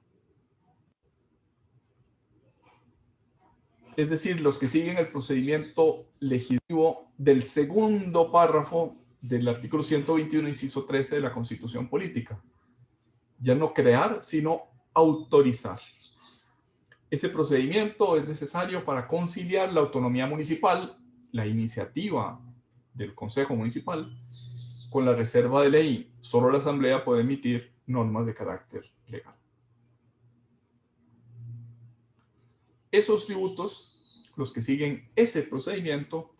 Es decir, los que siguen el procedimiento legislativo del segundo párrafo del artículo 121, inciso 13 de la Constitución Política. Ya no crear, sino autorizar. Ese procedimiento es necesario para conciliar la autonomía municipal, la iniciativa del Consejo Municipal, con la reserva de ley. Solo la Asamblea puede emitir normas de carácter legal. Esos tributos, los que siguen ese procedimiento,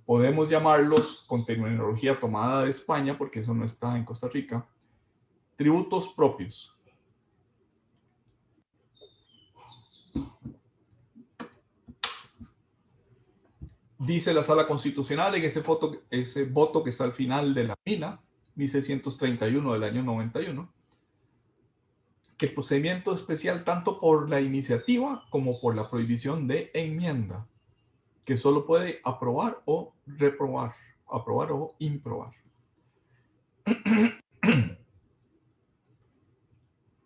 podemos llamarlos, con terminología tomada de España, porque eso no está en Costa Rica, tributos propios. Dice la Sala Constitucional en ese voto que está al final de la mina, 1631 del año 91, que el procedimiento es especial tanto por la iniciativa como por la prohibición de enmienda, que solo puede aprobar o reprobar, aprobar o improbar.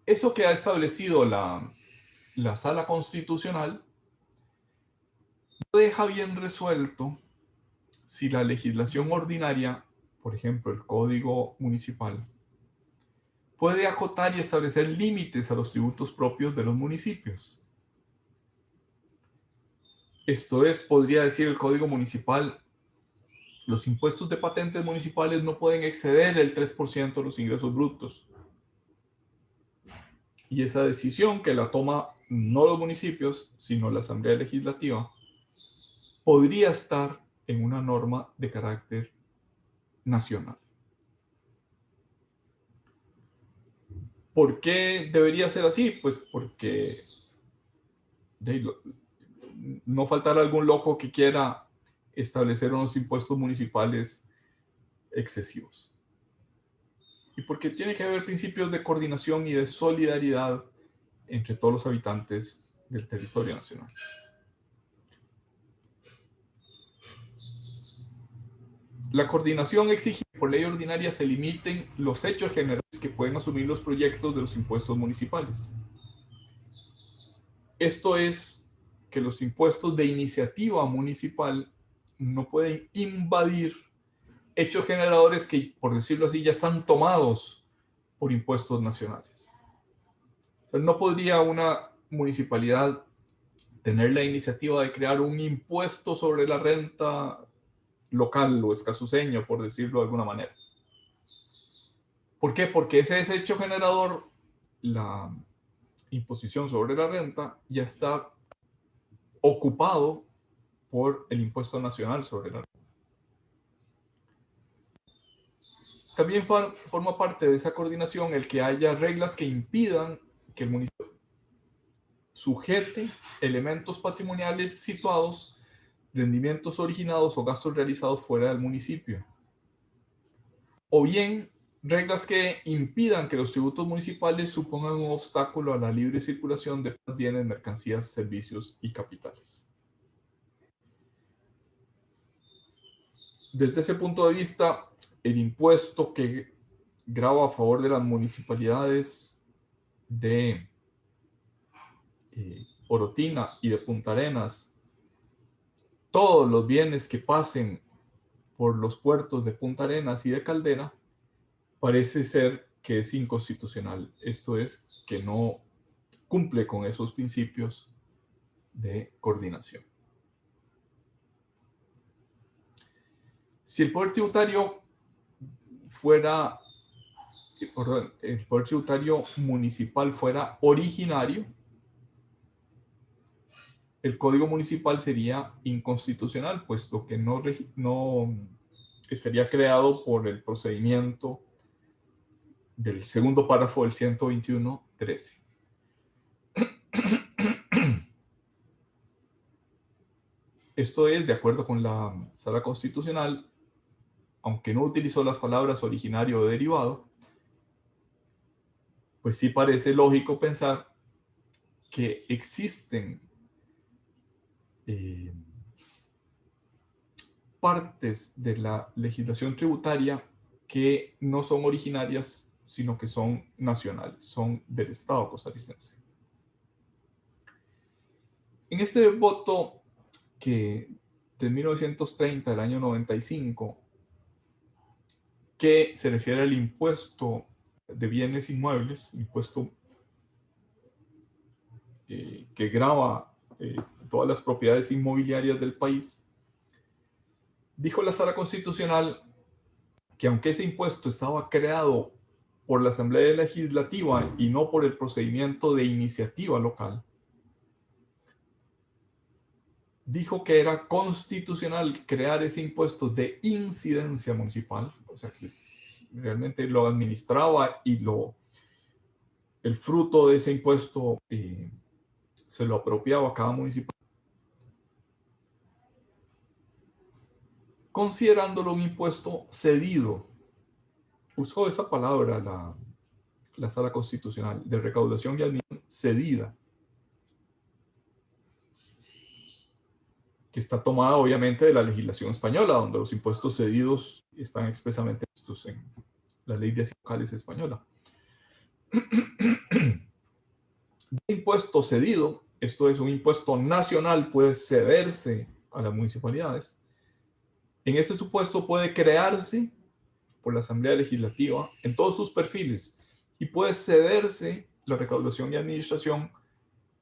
Eso que ha establecido la Sala Constitucional no deja bien resuelto si la legislación ordinaria, por ejemplo el Código Municipal, puede acotar y establecer límites a los tributos propios de los municipios. Esto es, podría decir el Código Municipal, los impuestos de patentes municipales no pueden exceder el 3% de los ingresos brutos. Y esa decisión, que la toma no los municipios, sino la Asamblea Legislativa, podría estar en una norma de carácter nacional. ¿Por qué debería ser así? Pues porque no faltará algún loco que quiera establecer unos impuestos municipales excesivos. Y porque tiene que haber principios de coordinación y de solidaridad entre todos los habitantes del territorio nacional. La coordinación exige que por ley ordinaria se limiten los hechos generales que pueden asumir los proyectos de los impuestos municipales. Esto es que los impuestos de iniciativa municipal no pueden invadir hechos generadores que, por decirlo así, ya están tomados por impuestos nacionales. Pero no podría una municipalidad tener la iniciativa de crear un impuesto sobre la renta local o escasuseño, por decirlo de alguna manera. ¿Por qué? Porque ese desecho generador, la imposición sobre la renta, ya está ocupado por el impuesto nacional sobre la renta. También forma parte de esa coordinación el que haya reglas que impidan que el municipio sujete elementos patrimoniales situados, rendimientos originados o gastos realizados fuera del municipio. O bien, reglas que impidan que los tributos municipales supongan un obstáculo a la libre circulación de bienes, mercancías, servicios y capitales. Desde ese punto de vista, el impuesto que grava a favor de las municipalidades de Orotina y de Punta Arenas, todos los bienes que pasen por los puertos de Punta Arenas y de Caldera, parece ser que es inconstitucional. Esto es, que no cumple con esos principios de coordinación. Si el poder tributario fuera, perdón, el poder tributario municipal fuera originario, el Código Municipal sería inconstitucional, puesto que no estaría creado por el procedimiento del segundo párrafo del 121.13. Esto es, de acuerdo con la Sala Constitucional, aunque no utilizó las palabras originario o derivado, pues sí parece lógico pensar que existen partes de la legislación tributaria que no son originarias, sino que son nacionales, son del Estado costarricense. En este voto que de 1930, del año 95, que se refiere al impuesto de bienes inmuebles, impuesto que grava todas las propiedades inmobiliarias del país, dijo la Sala Constitucional que aunque ese impuesto estaba creado por la Asamblea Legislativa y no por el procedimiento de iniciativa local, dijo que era constitucional crear ese impuesto de incidencia municipal, o sea que realmente lo administraba y el fruto de ese impuesto se lo apropiaba a cada municipio, considerándolo un impuesto cedido. Usó esa palabra la Sala Constitucional, de recaudación y admisión cedida, que está tomada obviamente de la legislación española, donde los impuestos cedidos están expresamente puestos en la Ley de Haciendas Locales española. De impuesto cedido, esto es un impuesto nacional, puede cederse a las municipalidades. En ese supuesto puede crearse por la Asamblea Legislativa en todos sus perfiles y puede cederse la recaudación y administración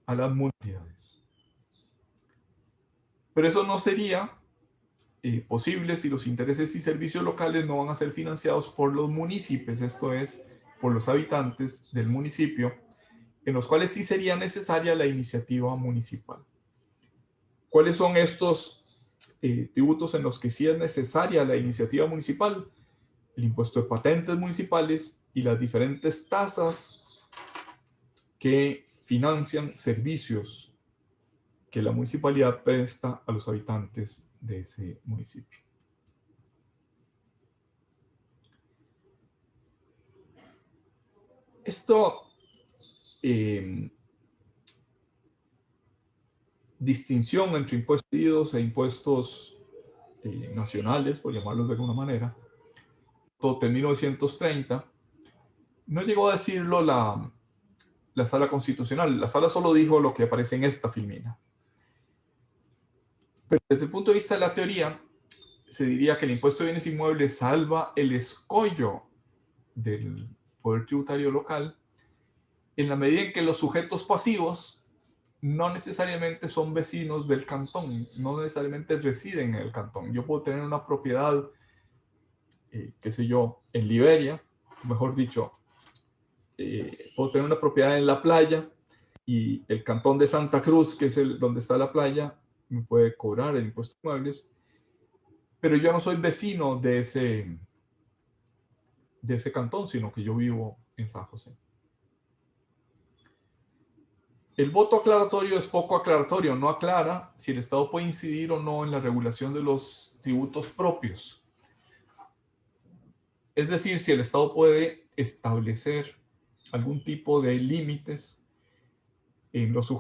a las municipalidades. Pero eso no sería posible si los intereses y servicios locales no van a ser financiados por los municipios, esto es, por los habitantes del municipio, en los cuales sí sería necesaria la iniciativa municipal. ¿Cuáles son estos tributos en los que sí es necesaria la iniciativa municipal? El impuesto de patentes municipales y las diferentes tasas que financian servicios que la municipalidad presta a los habitantes de ese municipio. Esto distinción entre impuestos cedidos e impuestos nacionales, por llamarlos de alguna manera, todo en 1930, no llegó a decirlo la Sala Constitucional. La Sala solo dijo lo que aparece en esta filmina. Pero desde el punto de vista de la teoría, se diría que el impuesto de bienes inmuebles salva el escollo del poder tributario local, en la medida en que los sujetos pasivos no necesariamente son vecinos del cantón, no necesariamente residen en el cantón. Yo puedo tener una propiedad, qué sé yo, en Liberia, mejor dicho, puedo tener una propiedad en la playa y el cantón de Santa Cruz, que es donde está la playa, me puede cobrar el impuesto de inmuebles, pero yo no soy vecino de ese cantón, sino que yo vivo en San José. El voto aclaratorio es poco aclaratorio, no aclara si el Estado puede incidir o no en la regulación de los tributos propios. Es decir, si el Estado puede establecer algún tipo de límites en los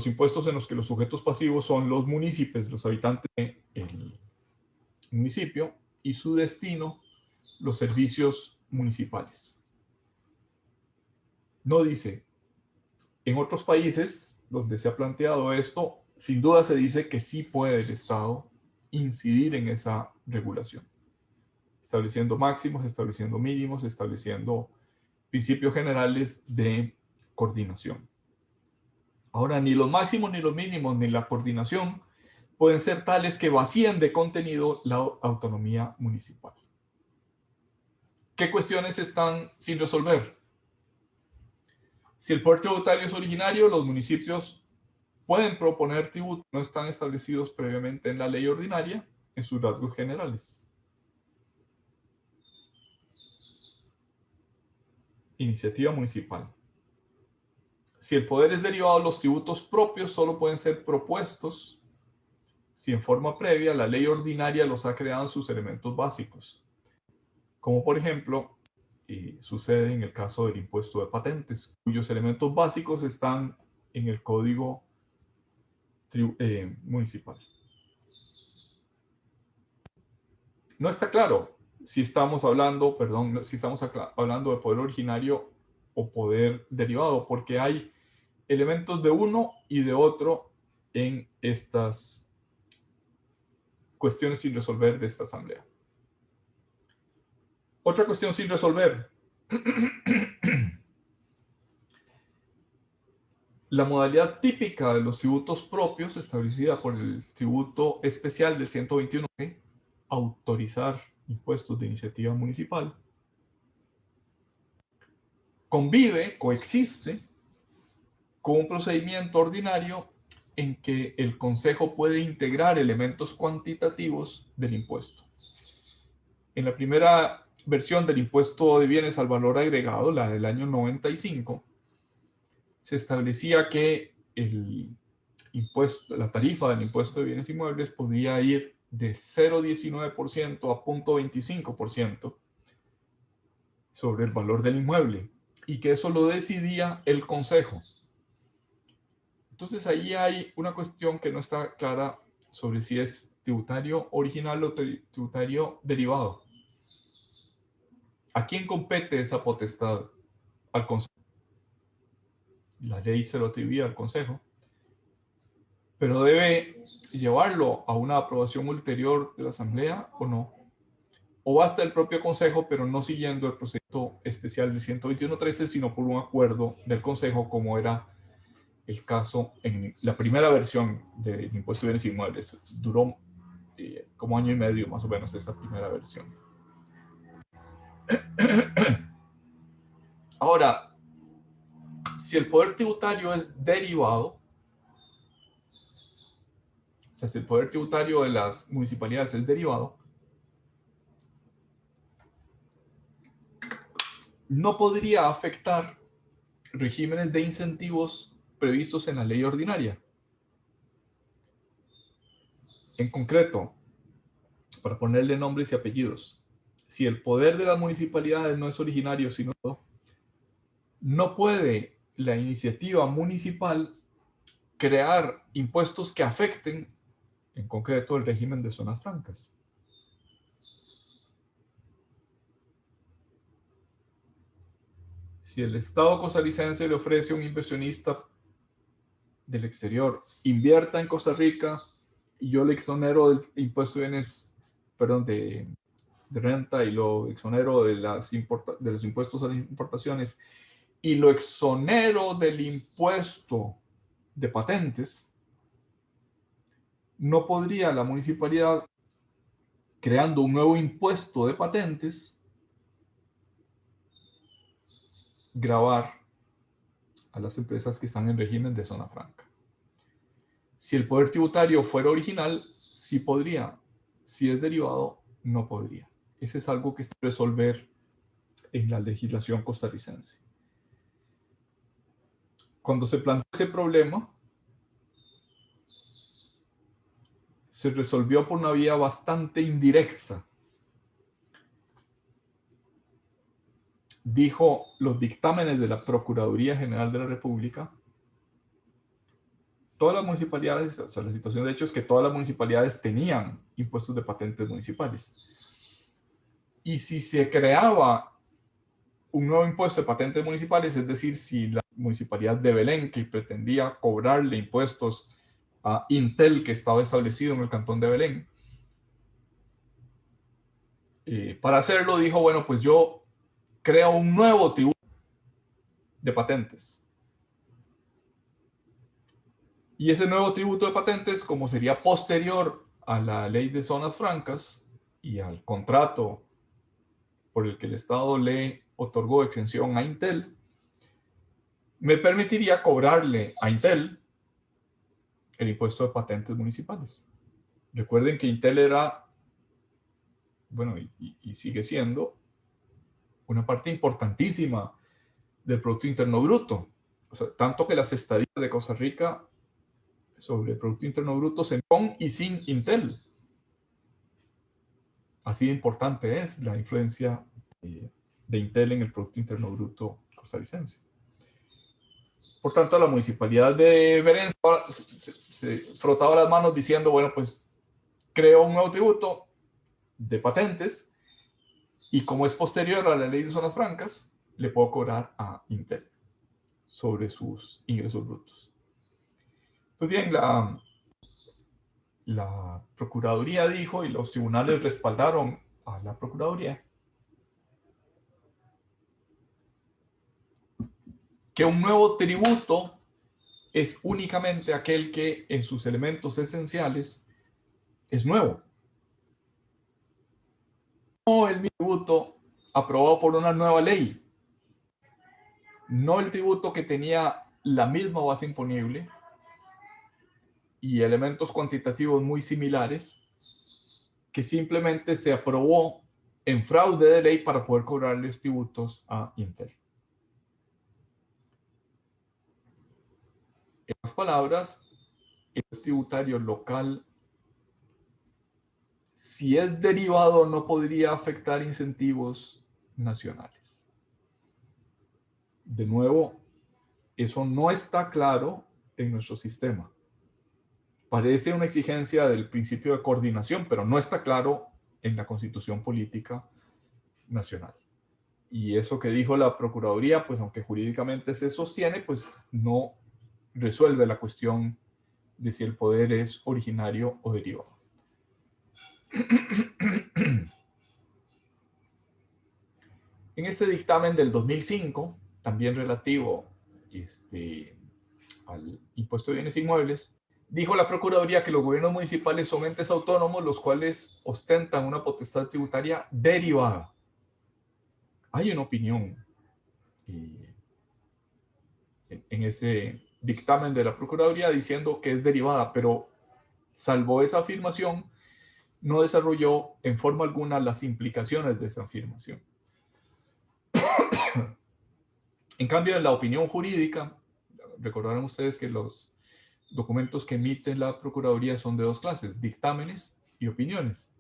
impuestos en los que los sujetos pasivos son los municipios, los habitantes del municipio, y su destino, los servicios municipales. No dice. En otros países donde se ha planteado esto, sin duda se dice que sí puede el Estado incidir en esa regulación, estableciendo máximos, estableciendo mínimos, estableciendo principios generales de coordinación. Ahora, ni los máximos, ni los mínimos, ni la coordinación pueden ser tales que vacíen de contenido la autonomía municipal. ¿Qué cuestiones están sin resolver? Si el poder tributario es originario, los municipios pueden proponer tributos que no están establecidos previamente en la ley ordinaria en sus rasgos generales. Iniciativa municipal. Si el poder es derivado, los tributos propios solo pueden ser propuestos si en forma previa la ley ordinaria los ha creado en sus elementos básicos. Como por ejemplo, sucede en el caso del impuesto de patentes, cuyos elementos básicos están en el Código Municipal. No está claro si estamos hablando, hablando de poder originario o poder derivado, porque hay elementos de uno y de otro en estas cuestiones sin resolver de esta asamblea. Otra cuestión sin resolver. La modalidad típica de los tributos propios, establecida por el tributo especial del 121, autorizar impuestos de iniciativa municipal, coexiste con un procedimiento ordinario en que el Consejo puede integrar elementos cuantitativos del impuesto. En la primera versión del impuesto de bienes al valor agregado, la del año 95, se establecía que la tarifa del impuesto de bienes inmuebles podía ir de 0,19% a 0,25% sobre el valor del inmueble y que eso lo decidía el Consejo. Entonces ahí hay una cuestión que no está clara sobre si es tributario original o tributario derivado. ¿A quién compete esa potestad? Al Consejo. La ley se lo atribuye al Consejo, pero debe llevarlo a una aprobación ulterior de la Asamblea o no. O basta el propio Consejo, pero no siguiendo el procedimiento especial del 121.13, sino por un acuerdo del Consejo, como era el caso en la primera versión del impuesto de bienes inmuebles. Duró como año y medio más o menos esta primera versión. Ahora, si el poder tributario es derivado, o sea, si el poder tributario de las municipalidades es derivado, no podría afectar regímenes de incentivos previstos en la ley ordinaria. En concreto, para ponerle nombres y apellidos, si el poder de las municipalidades no es originario, sino no puede la iniciativa municipal crear impuestos que afecten, en concreto, el régimen de zonas francas. Si el Estado costarricense le ofrece a un inversionista del exterior, invierta en Costa Rica y yo le exonero del impuesto de bienes, perdón, de de renta y lo exonero de los impuestos a las importaciones y lo exonero del impuesto de patentes, no podría la municipalidad, creando un nuevo impuesto de patentes, gravar a las empresas que están en régimen de zona franca. Si el poder tributario fuera original, sí podría. Si es derivado, no podría. Ese es algo que está que resolver en la legislación costarricense. Cuando se planteó ese problema, se resolvió por una vía bastante indirecta. Dijo los dictámenes de la Procuraduría General de la República, todas las municipalidades, o sea, la situación de hecho es que todas las municipalidades tenían impuestos de patentes municipales. Y si se creaba un nuevo impuesto de patentes municipales, es decir, si la municipalidad de Belén, que pretendía cobrarle impuestos a Intel, que estaba establecido en el cantón de Belén, para hacerlo dijo, bueno, pues yo creo un nuevo tributo de patentes. Y ese nuevo tributo de patentes, como sería posterior a la ley de zonas francas y al contrato por el que el Estado le otorgó exención a Intel, me permitiría cobrarle a Intel el impuesto de patentes municipales. Recuerden que Intel era, bueno, y sigue siendo una parte importantísima del Producto Interno Bruto. O sea, tanto que las estadísticas de Costa Rica sobre el Producto Interno Bruto se con y sin Intel. Así de importante es la influencia de Intel en el Producto Interno Bruto costarricense. Por tanto, la municipalidad de Belén se frotaba las manos diciendo, bueno, pues creo un nuevo tributo de patentes y como es posterior a la ley de zonas francas, le puedo cobrar a Intel sobre sus ingresos brutos. Pues bien, la Procuraduría dijo y los tribunales respaldaron a la Procuraduría que un nuevo tributo es únicamente aquel que en sus elementos esenciales es nuevo. No el tributo aprobado por una nueva ley, no el tributo que tenía la misma base imponible y elementos cuantitativos muy similares, que simplemente se aprobó en fraude de ley para poder cobrarles tributos a Intel. En otras palabras, el tributario local, si es derivado, no podría afectar incentivos nacionales. De nuevo, eso no está claro en nuestro sistema. Parece una exigencia del principio de coordinación, pero no está claro en la Constitución Política Nacional. Y eso que dijo la Procuraduría, pues aunque jurídicamente se sostiene, pues no resuelve la cuestión de si el poder es originario o derivado. En este dictamen del 2005, también relativo al impuesto de bienes inmuebles, dijo la Procuraduría que los gobiernos municipales son entes autónomos los cuales ostentan una potestad tributaria derivada. Hay una opinión en ese dictamen de la Procuraduría diciendo que es derivada, pero salvo esa afirmación, no desarrolló en forma alguna las implicaciones de esa afirmación. En cambio, en la opinión jurídica, recordarán ustedes que los documentos que emite la Procuraduría son de dos clases, dictámenes y opiniones.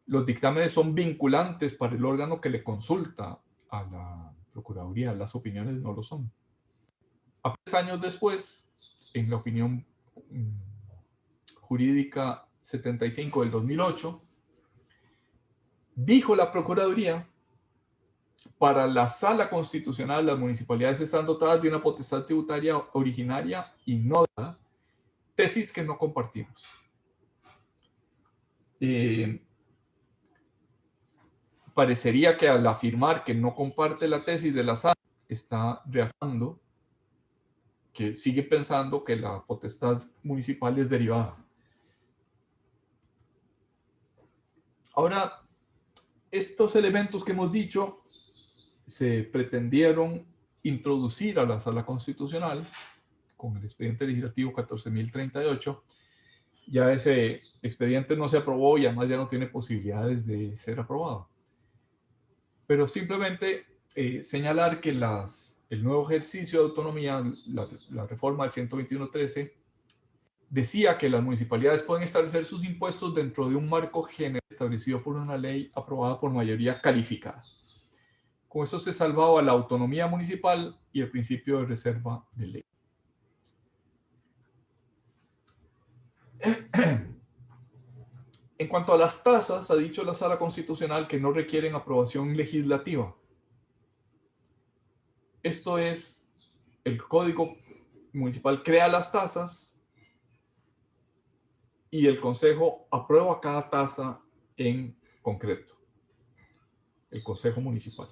Los dictámenes son vinculantes para el órgano que le consulta a la Procuraduría, las opiniones no lo son. A 3 años después, en la opinión jurídica 75 del 2008, dijo la Procuraduría, para la Sala Constitucional, las municipalidades están dotadas de una potestad tributaria originaria y no dada, tesis que no compartimos. parecería que al afirmar que no comparte la tesis de la sala, está reafirmando que sigue pensando que la potestad municipal es derivada. Ahora, estos elementos que hemos dicho se pretendieron introducir a la Sala Constitucional con el expediente legislativo 14.038. Ya ese expediente no se aprobó y además ya no tiene posibilidades de ser aprobado. Pero simplemente señalar que el nuevo ejercicio de autonomía, la reforma del 121.13, decía que las municipalidades pueden establecer sus impuestos dentro de un marco general establecido por una ley aprobada por mayoría calificada. Con eso se salvaba la autonomía municipal y el principio de reserva de ley. En cuanto a las tasas, ha dicho la Sala Constitucional que no requieren aprobación legislativa. Esto es, el Código Municipal crea las tasas y el Consejo aprueba cada tasa en concreto. El Consejo Municipal.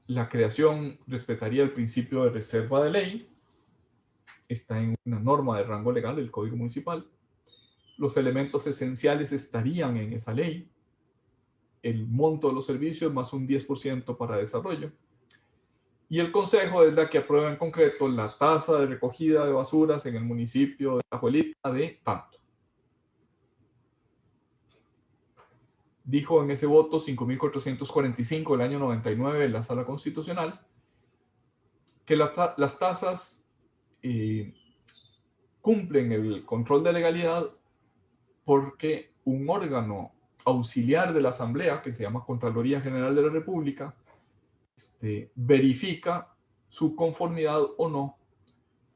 La creación respetaría el principio de reserva de ley. Está en una norma de rango legal, el Código Municipal. Los elementos esenciales estarían en esa ley. El monto de los servicios más un 10% para desarrollo. Y el Consejo es la que aprueba en concreto la tasa de recogida de basuras en el municipio de Alajuelita de tanto. Dijo en ese voto 5.445 del año 99 en la Sala Constitucional que las tasas cumplen el control de legalidad porque un órgano auxiliar de la Asamblea, que se llama Contraloría General de la República, verifica su conformidad o no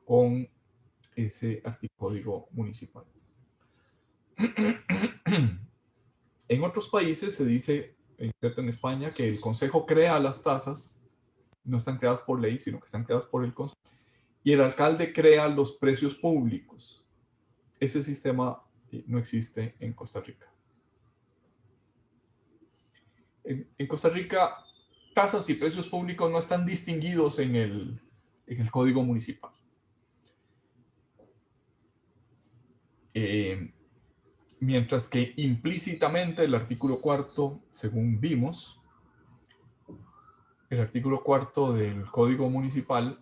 con ese código municipal. En otros países se dice, en España, que el Consejo crea las tasas, no están creadas por ley, sino que están creadas por el Consejo, y el alcalde crea los precios públicos. Ese sistema no existe en Costa Rica. En Costa Rica, tasas y precios públicos no están distinguidos en el Código Municipal. Mientras que implícitamente el artículo 4, según vimos, el artículo 4 del Código Municipal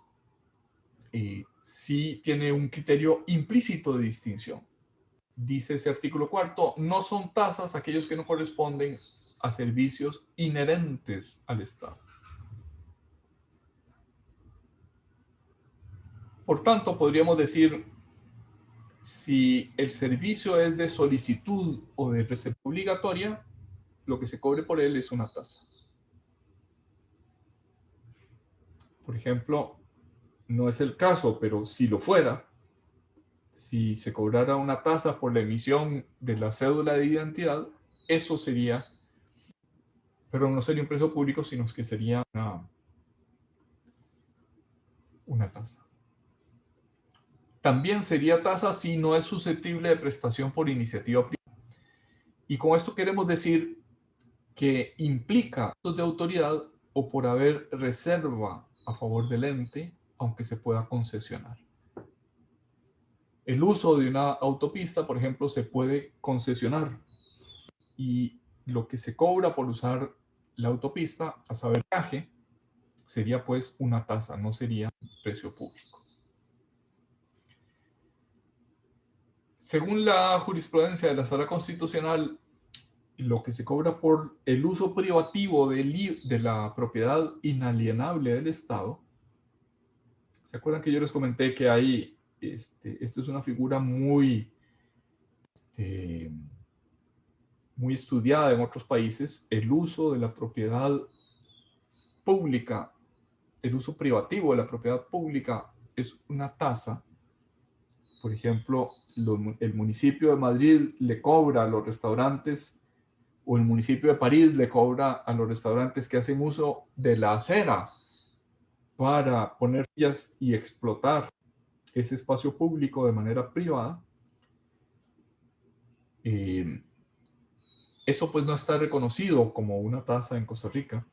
sí tiene un criterio implícito de distinción. Dice ese artículo 4, no son tasas aquellos que no corresponden a servicios inherentes al Estado. Por tanto, podríamos decir, si el servicio es de solicitud o de reserva obligatoria, lo que se cobre por él es una tasa. Por ejemplo, no es el caso, pero si lo fuera, si se cobrara una tasa por la emisión de la cédula de identidad, eso sería, pero no sería un precio público, sino que sería una tasa. También sería tasa si no es susceptible de prestación por iniciativa privada. Y con esto queremos decir que implica actos de autoridad o por haber reserva a favor del ente, aunque se pueda concesionar. El uso de una autopista, por ejemplo, se puede concesionar y lo que se cobra por usar la autopista, a saber, peaje, sería pues una tasa, no sería precio público. Según la jurisprudencia de la Sala Constitucional, lo que se cobra por el uso privativo de la propiedad inalienable del Estado, ¿se acuerdan que yo les comenté que hay, esto es una figura muy estudiada en otros países, el uso de la propiedad pública, el uso privativo de la propiedad pública es una tasa. Por ejemplo, el municipio de Madrid le cobra a los restaurantes, o el municipio de París le cobra a los restaurantes que hacen uso de la acera para poner sillas y explotar ese espacio público de manera privada. Eso pues no está reconocido como una tasa en Costa Rica.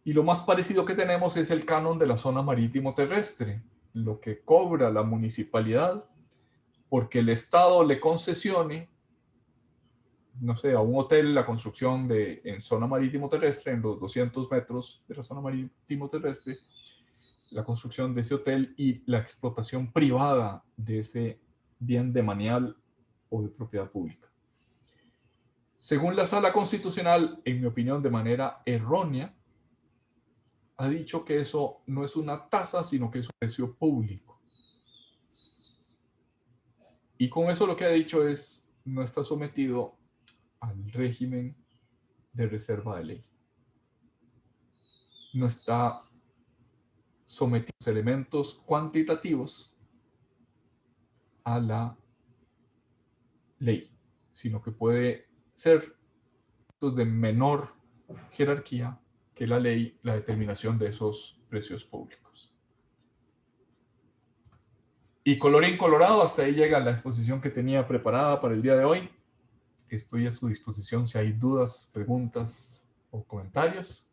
Y lo más parecido que tenemos es el canon de la zona marítimo terrestre, lo que cobra la municipalidad porque el Estado le concesione, no sé, a un hotel la construcción en zona marítimo terrestre, en los 200 metros de la zona marítimo terrestre, la construcción de ese hotel y la explotación privada de ese bien demanial o de propiedad pública. Según la Sala Constitucional, en mi opinión, de manera errónea, ha dicho que eso no es una tasa, sino que es un precio público. Y con eso lo que ha dicho es, no está sometido al régimen de reserva de ley. No está sometido a elementos cuantitativos a la ley, sino que puede ser de menor jerarquía que la ley, la determinación de esos precios públicos. Y colorín colorado, hasta ahí llega la exposición que tenía preparada para el día de hoy. Estoy a su disposición si hay dudas, preguntas o comentarios.